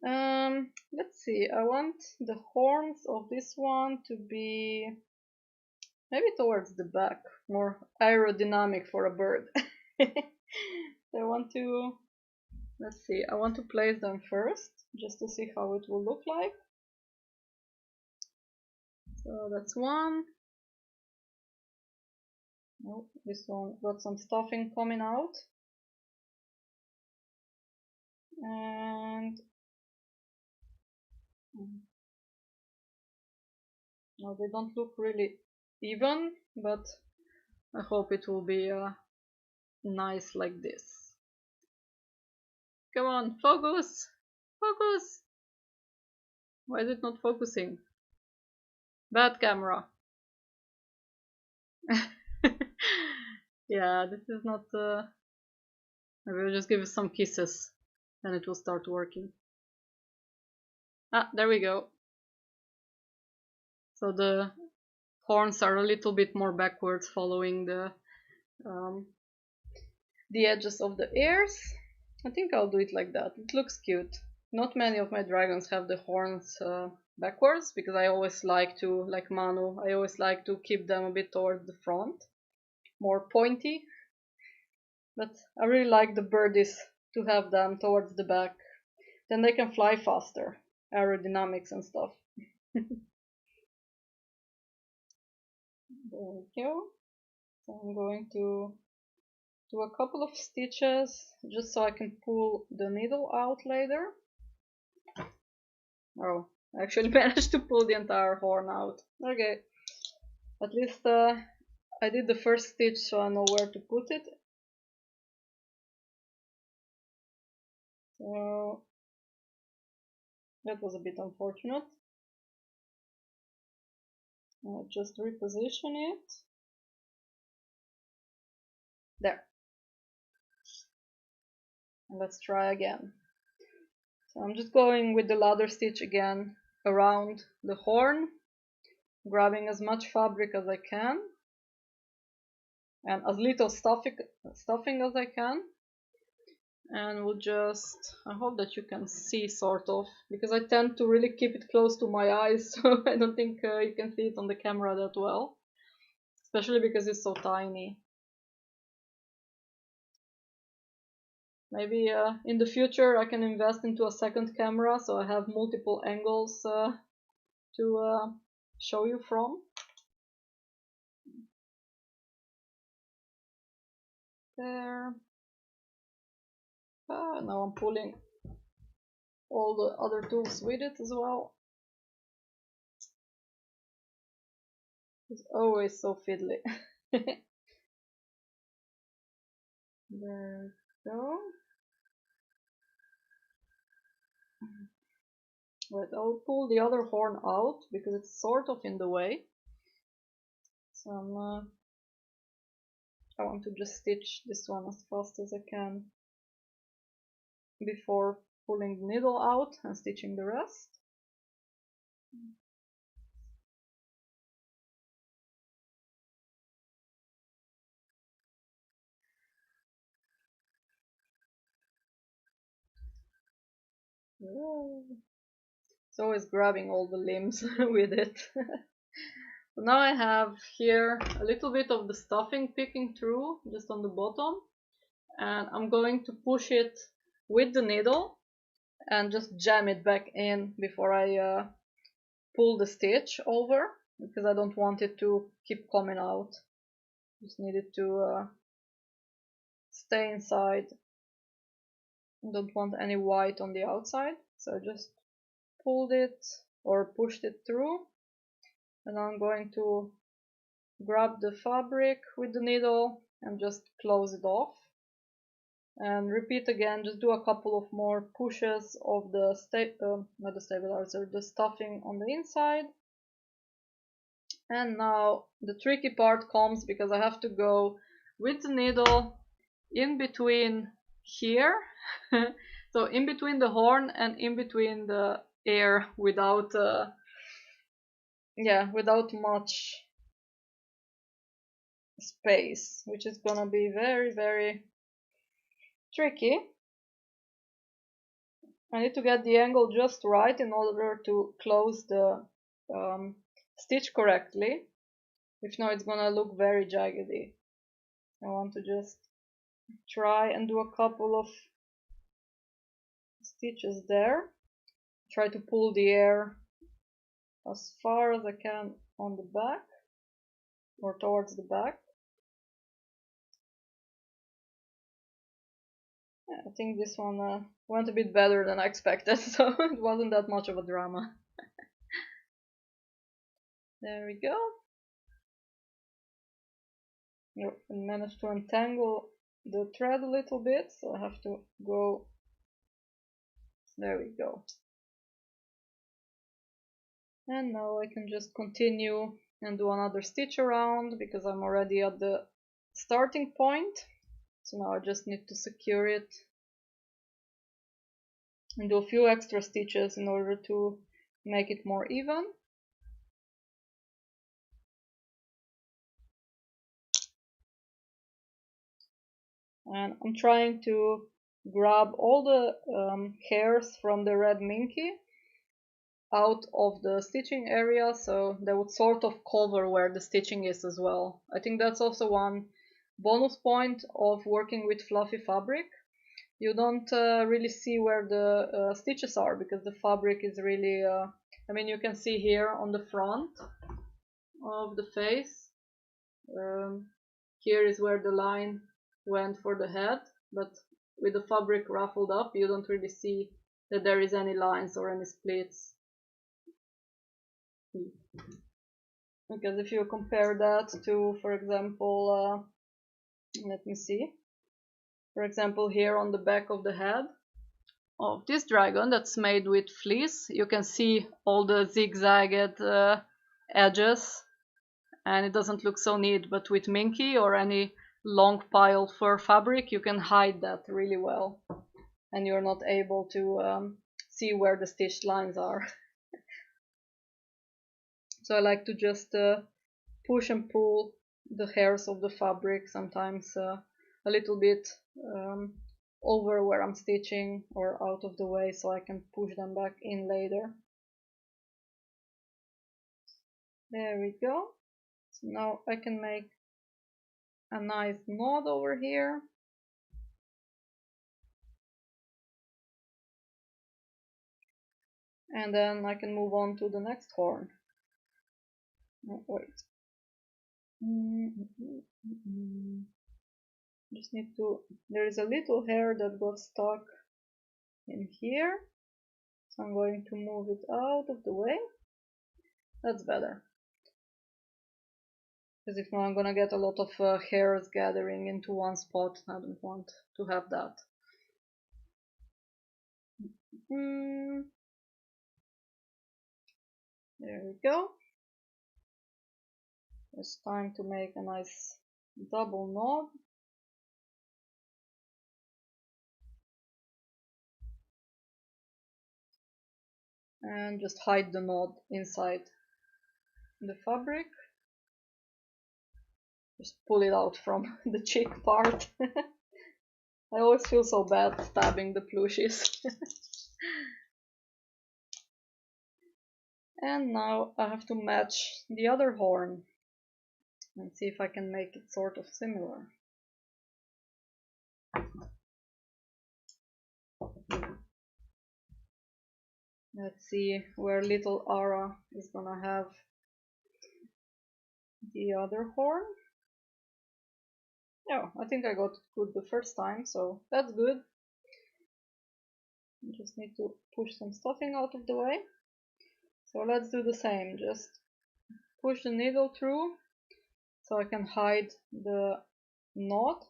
Let's see, I want the horns of this one to be maybe towards the back, more aerodynamic for a bird. I want to, let's see, I want to place them first, just to see how it will look like. So that's one. Oh, this one got some stuffing coming out. And no, they don't look really even, but I hope it will be nice like this. Come on, focus! Focus! Why is it not focusing? Bad camera. Yeah, this is not... Maybe I'll just give it some kisses, and it will start working. Ah, there we go. So the horns are a little bit more backwards, following the edges of the ears. I think I'll do it like that. It looks cute. Not many of my dragons have the horns backwards, because I always like to, like Manu, I always like to keep them a bit towards the front, more pointy. But I really like the birdies to have them towards the back. Then they can fly faster, aerodynamics and stuff. There we go. So I'm going to do a couple of stitches just so I can pull the needle out later. Oh, I actually managed to pull the entire horn out. Okay, at least I did the first stitch, so I know where to put it. So that was a bit unfortunate. I'll just reposition it. There. And let's try again. So I'm just going with the ladder stitch again around the horn, grabbing as much fabric as I can and as little stuffing as I can. And we'll just, I hope that you can see sort of, because I tend to really keep it close to my eyes, so I don't think you can see it on the camera that well, especially because it's so tiny. Maybe in the future I can invest into a second camera so I have multiple angles to show you from. there. Now I'm pulling all the other tools with it as well. It's always so fiddly. There we go. Right, I'll pull the other horn out because it's sort of in the way. So I want to just stitch this one as fast as I can before pulling the needle out and stitching the rest. It's always grabbing all the limbs with it. So now I have here a little bit of the stuffing peeking through just on the bottom, and I'm going to push it with the needle and just jam it back in before I pull the stitch over, because I don't want it to keep coming out. Just need it to stay inside. I don't want any white on the outside, so I just pulled it or pushed it through, and I'm going to grab the fabric with the needle and just close it off, and repeat again. Just do a couple of more pushes of the not the stabilizer, the stuffing on the inside. And now the tricky part comes, because I have to go with the needle in between here so in between the horn and in between the air without without much space, which is gonna be very, very tricky. I need to get the angle just right in order to close the stitch correctly. If not, it's gonna look very jaggedy. I want to just try and do a couple of stitches there. Try to pull the air as far as I can on the back or towards the back. Yeah, I think this one went a bit better than I expected, so it wasn't that much of a drama. There we go. I managed to untangle the thread a little bit, so I have to go. There we go. And now I can just continue and do another stitch around, because I'm already at the starting point. So now I just need to secure it and do a few extra stitches in order to make it more even. And I'm trying to grab all the hairs from the red minky out of the stitching area, so they would sort of cover where the stitching is as well. I think that's also one bonus point of working with fluffy fabric. You don't really see where the stitches are, because the fabric is really I mean, you can see here on the front of the face, here is where the line went for the head, but with the fabric ruffled up, you don't really see that there is any lines or any splits. Because if you compare that to, for example, let me see, for example, here on the back of the head of this dragon that's made with fleece, you can see all the zigzagged edges, and it doesn't look so neat. But with minky or any long piled fur fabric, you can hide that really well, and you're not able to see where the stitched lines are. So I like to just push and pull the hairs of the fabric, sometimes a little bit over where I'm stitching or out of the way, so I can push them back in later. There we go. So now I can make a nice knot over here. And then I can move on to the next horn. Oh, wait. Just need to, there is a little hair that got stuck in here, so I'm going to move it out of the way. That's better, because if not I'm gonna get a lot of hairs gathering into one spot. I don't want to have that. There we go. It's time to make a nice double knot. And just hide the knot inside the fabric. Just pull it out from the cheek part. I always feel so bad stabbing the plushies. And now I have to match the other horn and see if I can make it sort of similar. Let's see where little Ara is gonna have the other horn. Yeah, I think I got it good the first time, so that's good. I just need to push some stuffing out of the way. So let's do the same, just push the needle through so I can hide the knot.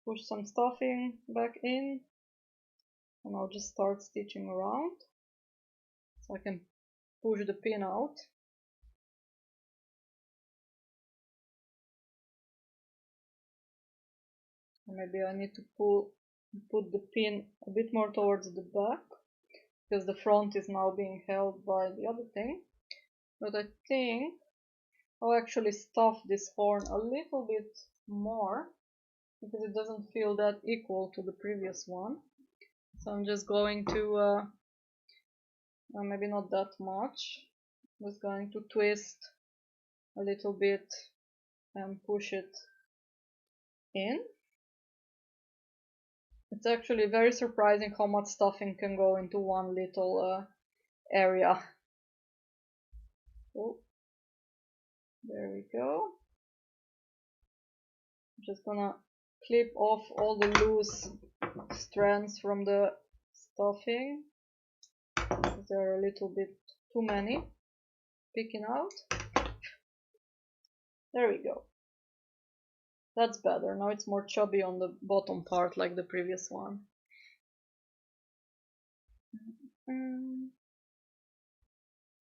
Push some stuffing back in, and I'll just start stitching around so I can push the pin out. Maybe I need to put the pin a bit more towards the back, because the front is now being held by the other thing. But I think I'll actually stuff this horn a little bit more, because it doesn't feel that equal to the previous one. So I'm just going to, maybe not that much, just going to twist a little bit and push it in. It's actually very surprising how much stuffing can go into one little area. Oh, there we go. I'm just gonna clip off all the loose strands from the stuffing, because there are a little bit too many picking out. There we go. That's better. Now it's more chubby on the bottom part like the previous one.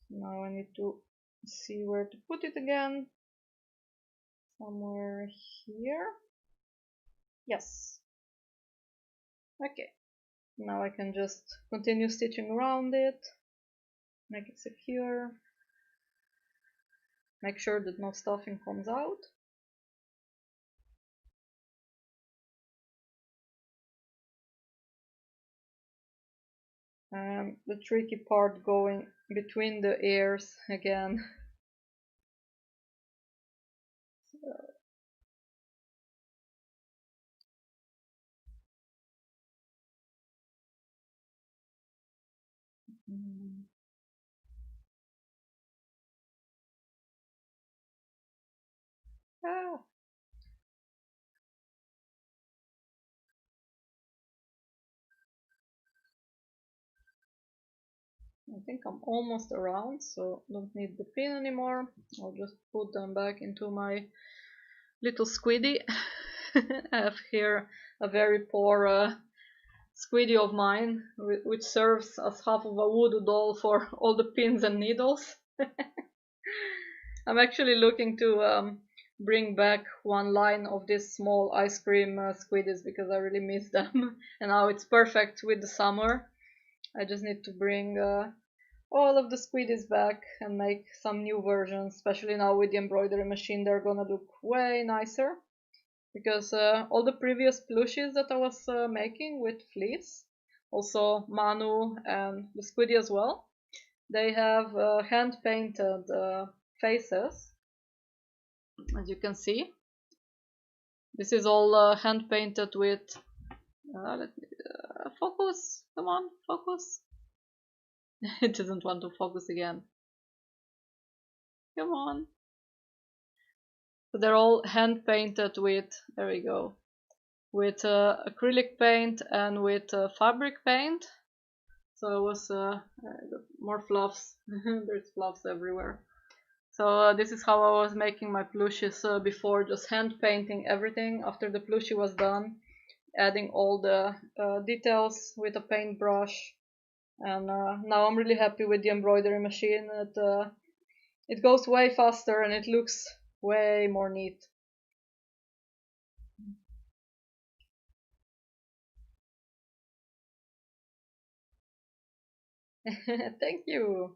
Now I need to see where to put it again. Somewhere here. Yes. Okay. Now I can just continue stitching around it. Make it secure. Make sure that no stuffing comes out. And the tricky part going between the ears again. Ah. I think I'm almost around, so don't need the pin anymore. I'll just put them back into my little squiddy. I have here a very poor squiddy of mine, which serves as half of a voodoo doll for all the pins and needles. I'm actually looking to bring back one line of these small ice cream squiddies, because I really miss them. And now it's perfect with the summer. I just need to bring all of the squiddies back and make some new versions, especially now with the embroidery machine. They're gonna look way nicer, because all the previous plushies that I was making with fleece, also Manu and the squiddy as well, they have hand painted faces, as you can see. This is all hand painted with let me focus, come on, focus. It doesn't want to focus again. Come on. So they're all hand painted with, there we go, with acrylic paint and with fabric paint. So it was more fluffs. There's fluffs everywhere. So this is how I was making my plushies before, just hand painting everything after the plushie was done, adding all the details with a paintbrush. And now I'm really happy with the embroidery machine. It goes way faster and it looks way more neat. Thank you.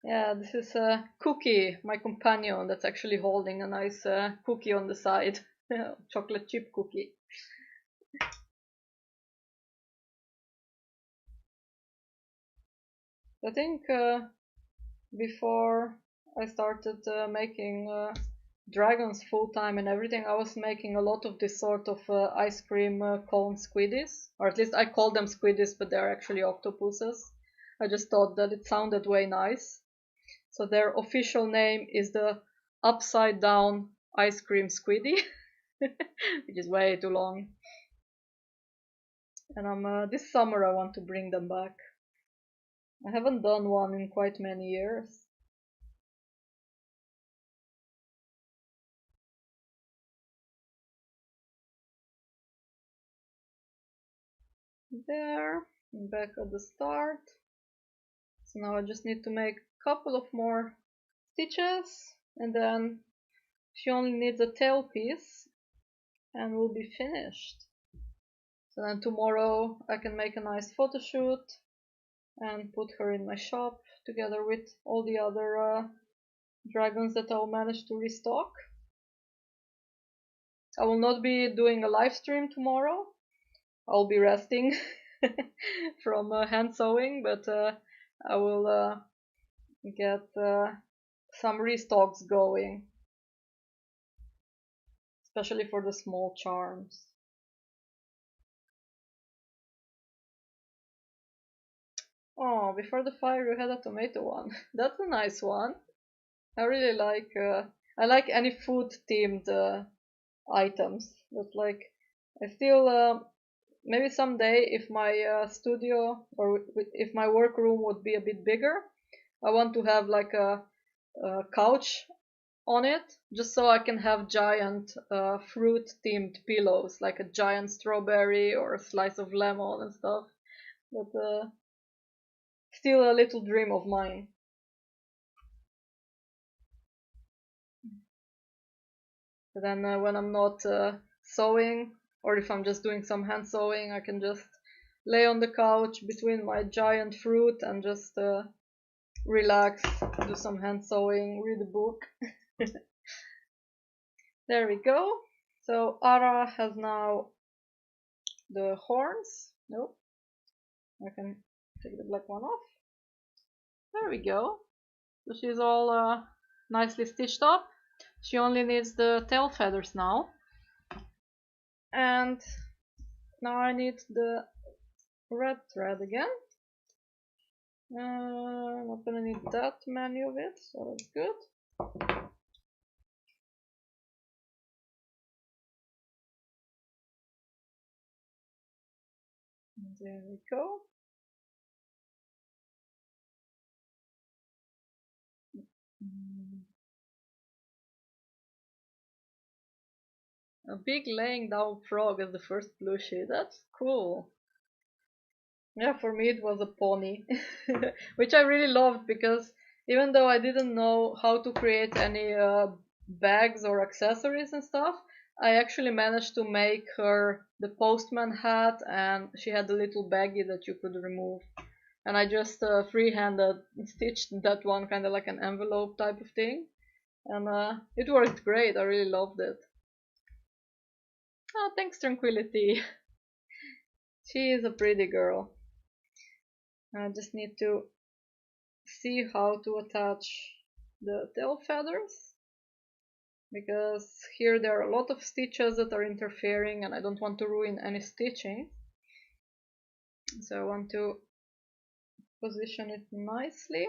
Yeah, this is Cookie, my companion, that's actually holding a nice cookie on the side. Chocolate chip cookie. I think before I started making dragons full time and everything, I was making a lot of this sort of ice cream cone squiddies, or at least I call them squiddies, but they're actually octopuses. I just thought that it sounded way nice. So their official name is the upside down ice cream squiddy, which is way too long. And this summer I want to bring them back. I haven't done one in quite many years. There, back at the start. So now I just need to make a couple of more stitches, and then she only needs a tail piece and we'll be finished. So then tomorrow I can make a nice photo shoot and put her in my shop together with all the other dragons that I'll manage to restock. I will not be doing a live stream tomorrow. I'll be resting from hand sewing, but I will get some restocks going, especially for the small charms. Oh, before the fire you had a tomato one. That's a nice one. I really like I like any food themed items. But like I still maybe someday if my studio or if my workroom would be a bit bigger, I want to have like a couch on it, just so I can have giant fruit themed pillows, like a giant strawberry or a slice of lemon and stuff. But still a little dream of mine. But then when I'm not sewing, or if I'm just doing some hand sewing, I can just lay on the couch between my giant fruit and just relax, do some hand sewing, read a book. There we go. So Ara has now the horns. Nope. I can take the black one off. There we go. So she's all nicely stitched up. She only needs the tail feathers now. And now I need the red thread again. I'm not gonna need that many of it, so that's good. There we go. A big laying down frog as the first plushie. That's cool. Yeah, for me it was a pony, which I really loved because even though I didn't know how to create any bags or accessories and stuff, I actually managed to make her the postman hat, and she had a little baggie that you could remove. And I just freehanded stitched that one, kind of like an envelope type of thing, and it worked great. I really loved it. Oh, thanks, Tranquility. She is a pretty girl. I just need to see how to attach the tail feathers, because here there are a lot of stitches that are interfering and I don't want to ruin any stitching. So I want to position it nicely.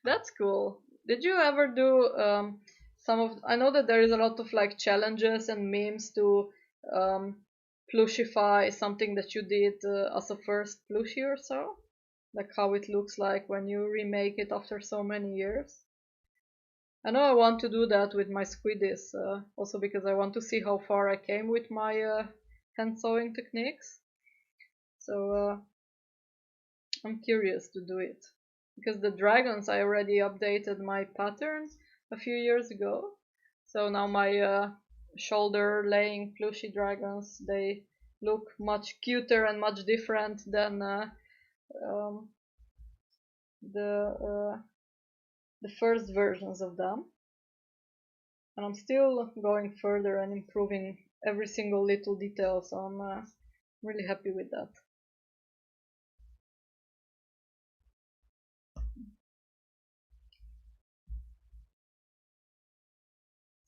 That's cool. Did you ever do some of? I know that there is a lot of like challenges and memes to plushify something that you did as a first plushie or so, like how it looks like when you remake it after so many years. I know I want to do that with my squiddies, also because I want to see how far I came with my hand sewing techniques. So I'm curious to do it. Because the dragons, I already updated my pattern a few years ago. So now my shoulder laying plushy dragons, they look much cuter and much different than um, the the first versions of them. And I'm still going further and improving every single little detail, so I'm really happy with that.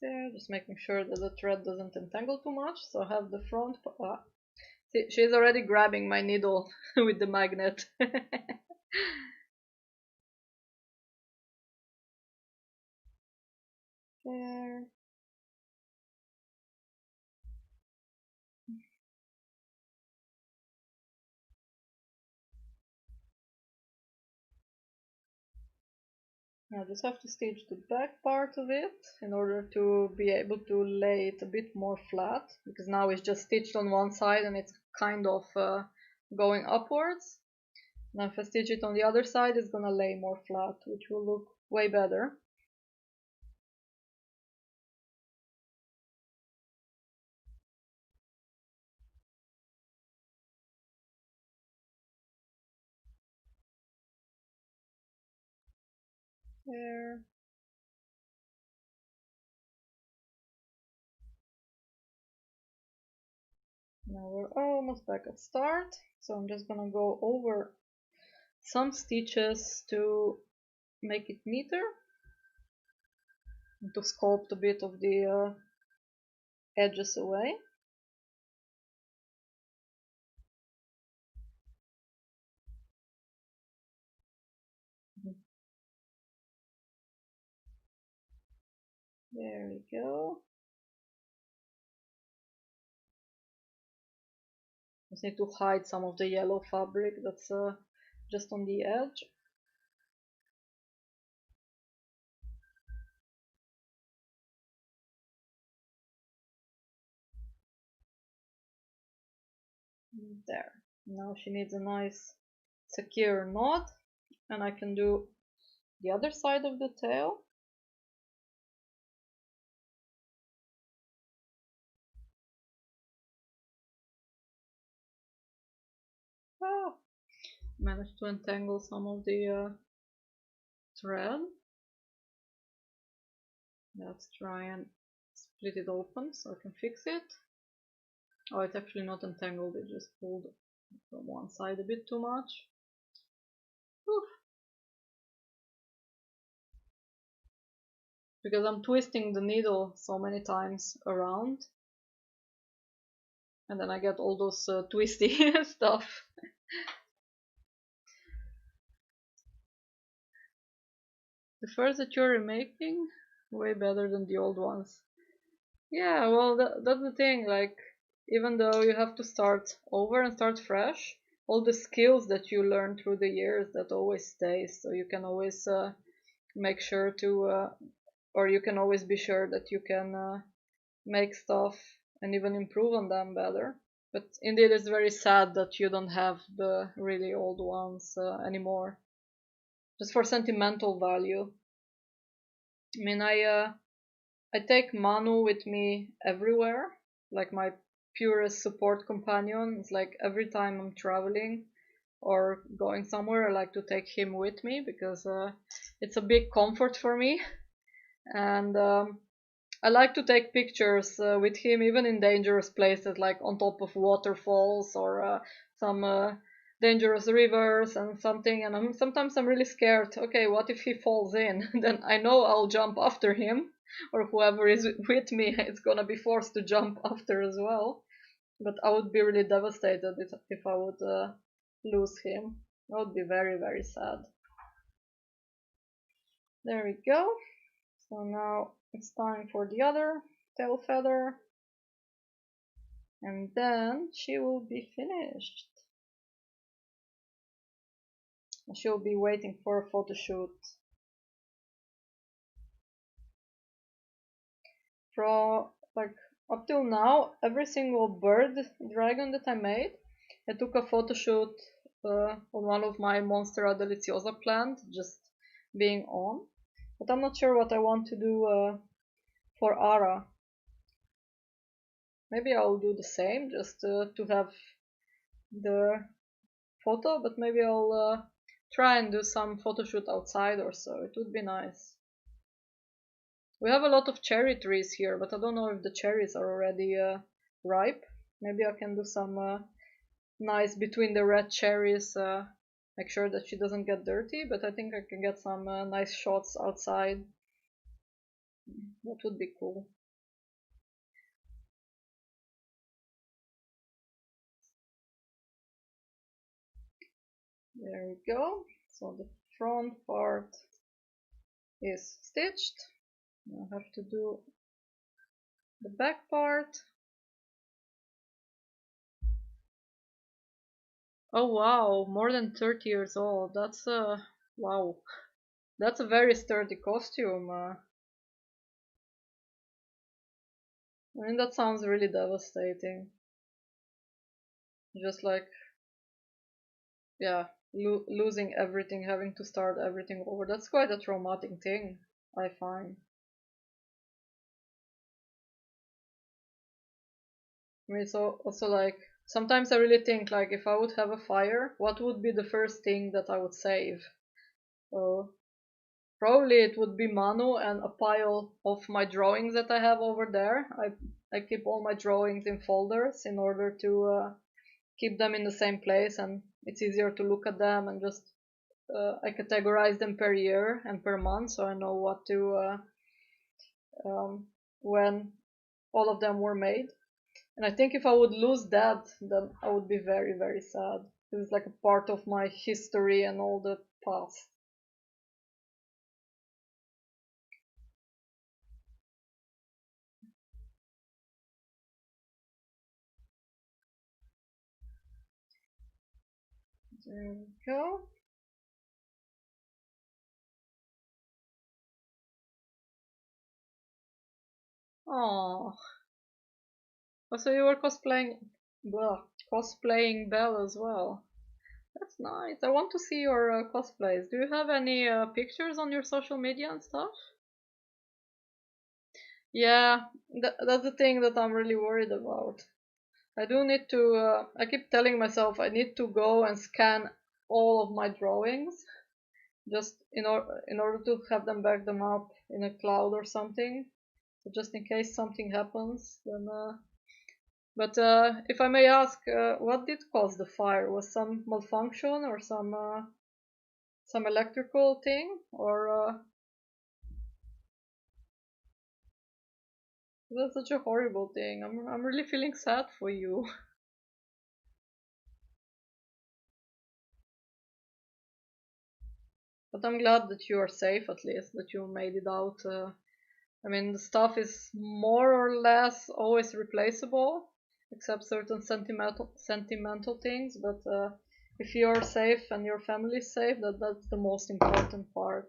There, just making sure that the thread doesn't entangle too much. So I have the front. See, she's already grabbing my needle with the magnet. There. I just have to stitch the back part of it in order to be able to lay it a bit more flat, because now it's just stitched on one side and it's kind of going upwards. Now if I stitch it on the other side, it's gonna lay more flat, which will look way better. There. Now we're almost back at start, so I'm just gonna go over some stitches to make it neater and to sculpt a bit of the edges away. There we go. Just need to hide some of the yellow fabric that's just on the edge. There. Now she needs a nice secure knot, and I can do the other side of the tail. Ah, managed to entangle some of the thread. Let's try and split it open so I can fix it. Oh, it's actually not entangled, it just pulled from one side a bit too much. Oof. Because I'm twisting the needle so many times around, and then I get all those twisty stuff. The furs that you're remaking, way better than the old ones. Yeah, well, that's the thing. Like, even though you have to start over and start fresh, all the skills that you learn through the years, that always stays. So you can always make sure to, or you can always be sure that you can make stuff and even improve on them better. But indeed, it's very sad that you don't have the really old ones anymore, just for sentimental value. I mean, I take Manu with me everywhere, like my purest support companion. It's like every time I'm traveling or going somewhere, I like to take him with me because it's a big comfort for me. And I like to take pictures with him even in dangerous places, like on top of waterfalls or some dangerous rivers and something. And sometimes I'm really scared. Okay, what if he falls in? Then I know I'll jump after him, or whoever is with me is gonna be forced to jump after as well. But I would be really devastated if I would lose him. That would be very, very sad. There we go. So now it's time for the other tail feather. And then she will be finished. She'll be waiting for a photo shoot. From like up till now, every single bird dragon that I made, I took a photo shoot on one of my Monstera Deliciosa plants, just being on. But I'm not sure what I want to do for Ara. Maybe I'll do the same, just to have the photo, but maybe I'll try and do some photo shoot outside or so. It would be nice. We have a lot of cherry trees here, but I don't know if the cherries are already ripe. Maybe I can do some nice between the red cherries, make sure that she doesn't get dirty, but I think I can get some nice shots outside. That would be cool. There we go. So the front part is stitched. I have to do the back part. Oh wow, more than 30 years old. That's wow. That's a very sturdy costume. I mean, that sounds really devastating. Just like, yeah, losing everything, having to start everything over. That's quite a traumatic thing, I find. I mean, so also like, sometimes I really think like, if I would have a fire, what would be the first thing that I would save? So probably it would be Manu and a pile of my drawings that I have over there. I keep all my drawings in folders in order to keep them in the same place, and it's easier to look at them, and just I categorize them per year and per month, so I know what to when all of them were made. And I think if I would lose that, then I would be very, very sad. It's like a part of my history and all the past. There we go. Oh, so you were cosplaying Belle as well. That's nice. I want to see your cosplays. Do you have any pictures on your social media and stuff? Yeah, that's the thing that I'm really worried about. I do need to, I keep telling myself I need to go and scan all of my drawings just in order to have them back them up in a cloud or something. So just in case something happens, then. But if I may ask, what did cause the fire? Was some malfunction or some electrical thing, or that's such a horrible thing. I'm really feeling sad for you. But I'm glad that you are safe, at least that you made it out. I mean, the stuff is more or less always replaceable, except certain sentimental things. But if you're safe and your family is safe, that's the most important part.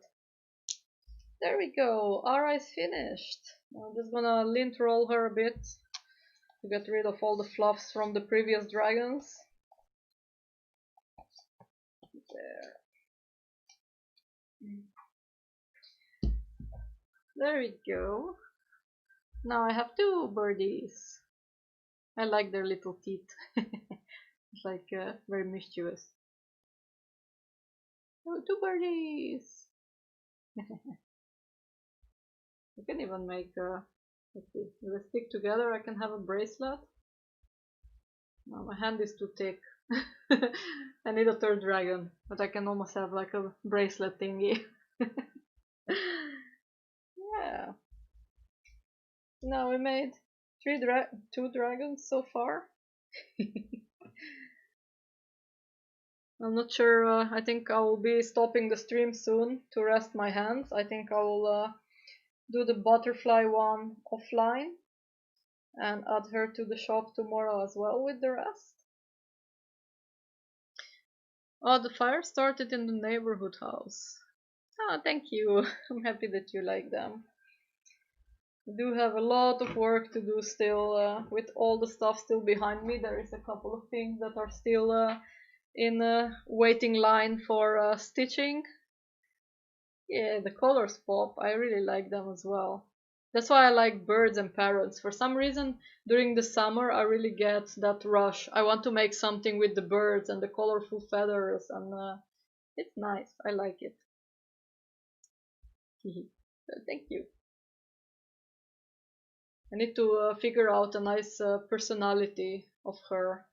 There we go. Ara is finished. I'm just gonna lint roll her a bit to get rid of all the fluffs from the previous dragons. There. There we go. Now I have two birdies. I like their little teeth. It's like very mischievous. Oh, two birdies! You can even make let's see, if they stick together I can have a bracelet. No, my hand is too thick. I need a third dragon, but I can almost have like a bracelet thingy. Yeah. Now we made two dragons so far. I'm not sure. I think I will be stopping the stream soon to rest my hands. I think I will do the butterfly one offline and add her to the shop tomorrow as well with the rest. Oh, the fire started in the neighborhood house. Ah, thank you. I'm happy that you like them. I do have a lot of work to do still with all the stuff still behind me. There is a couple of things that are still in a waiting line for stitching. Yeah, the colors pop. I really like them as well. That's why I like birds and parrots. For some reason, during the summer, I really get that rush. I want to make something with the birds and the colorful feathers, and it's nice. I like it. Thank you. I need to figure out a nice personality of her.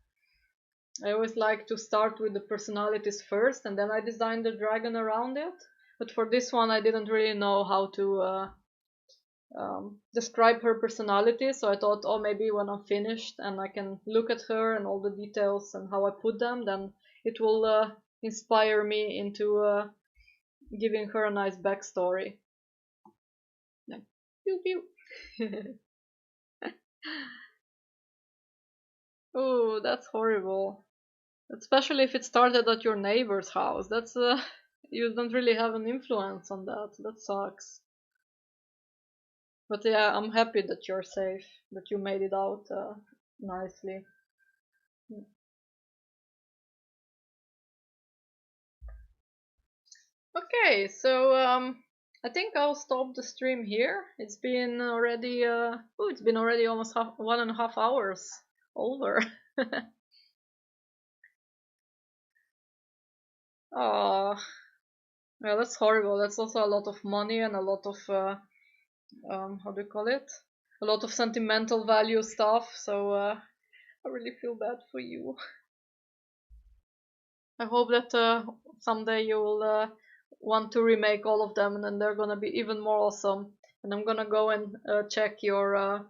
I always like to start with the personalities first, and then I design the dragon around it. But for this one, I didn't really know how to describe her personality, so I thought, oh, maybe when I'm finished and I can look at her and all the details and how I put them, then it will inspire me into giving her a nice backstory. Like, pew pew. Oh, that's horrible. Especially if it started at your neighbor's house. That's you don't really have an influence on that. That sucks. But yeah, I'm happy that you're safe, that you made it out nicely. Okay, so I think I'll stop the stream here. It's been already it's been already almost 1.5 hours over. Oh, yeah, that's horrible. That's also a lot of money and a lot of how do you call it? A lot of sentimental value stuff. So I really feel bad for you. I hope that someday you will want to remake all of them, and then they're gonna be even more awesome. And I'm gonna go and check your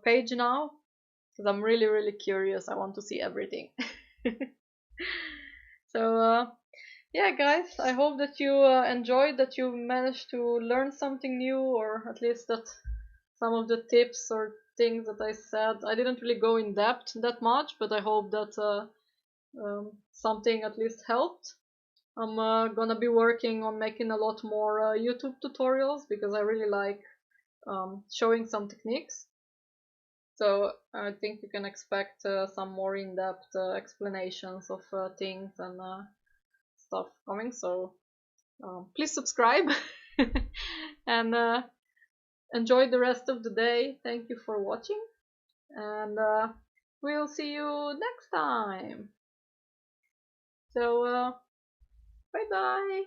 page now because I'm really, really curious. I want to see everything. So yeah, guys, I hope that you enjoyed, that you managed to learn something new, or at least that some of the tips or things that I said, I didn't really go in depth that much, but I hope that something at least helped. I'm gonna be working on making a lot more YouTube tutorials because I really like showing some techniques. So I think you can expect some more in-depth explanations of things and stuff coming. So please subscribe and enjoy the rest of the day. Thank you for watching, and we'll see you next time. So bye bye.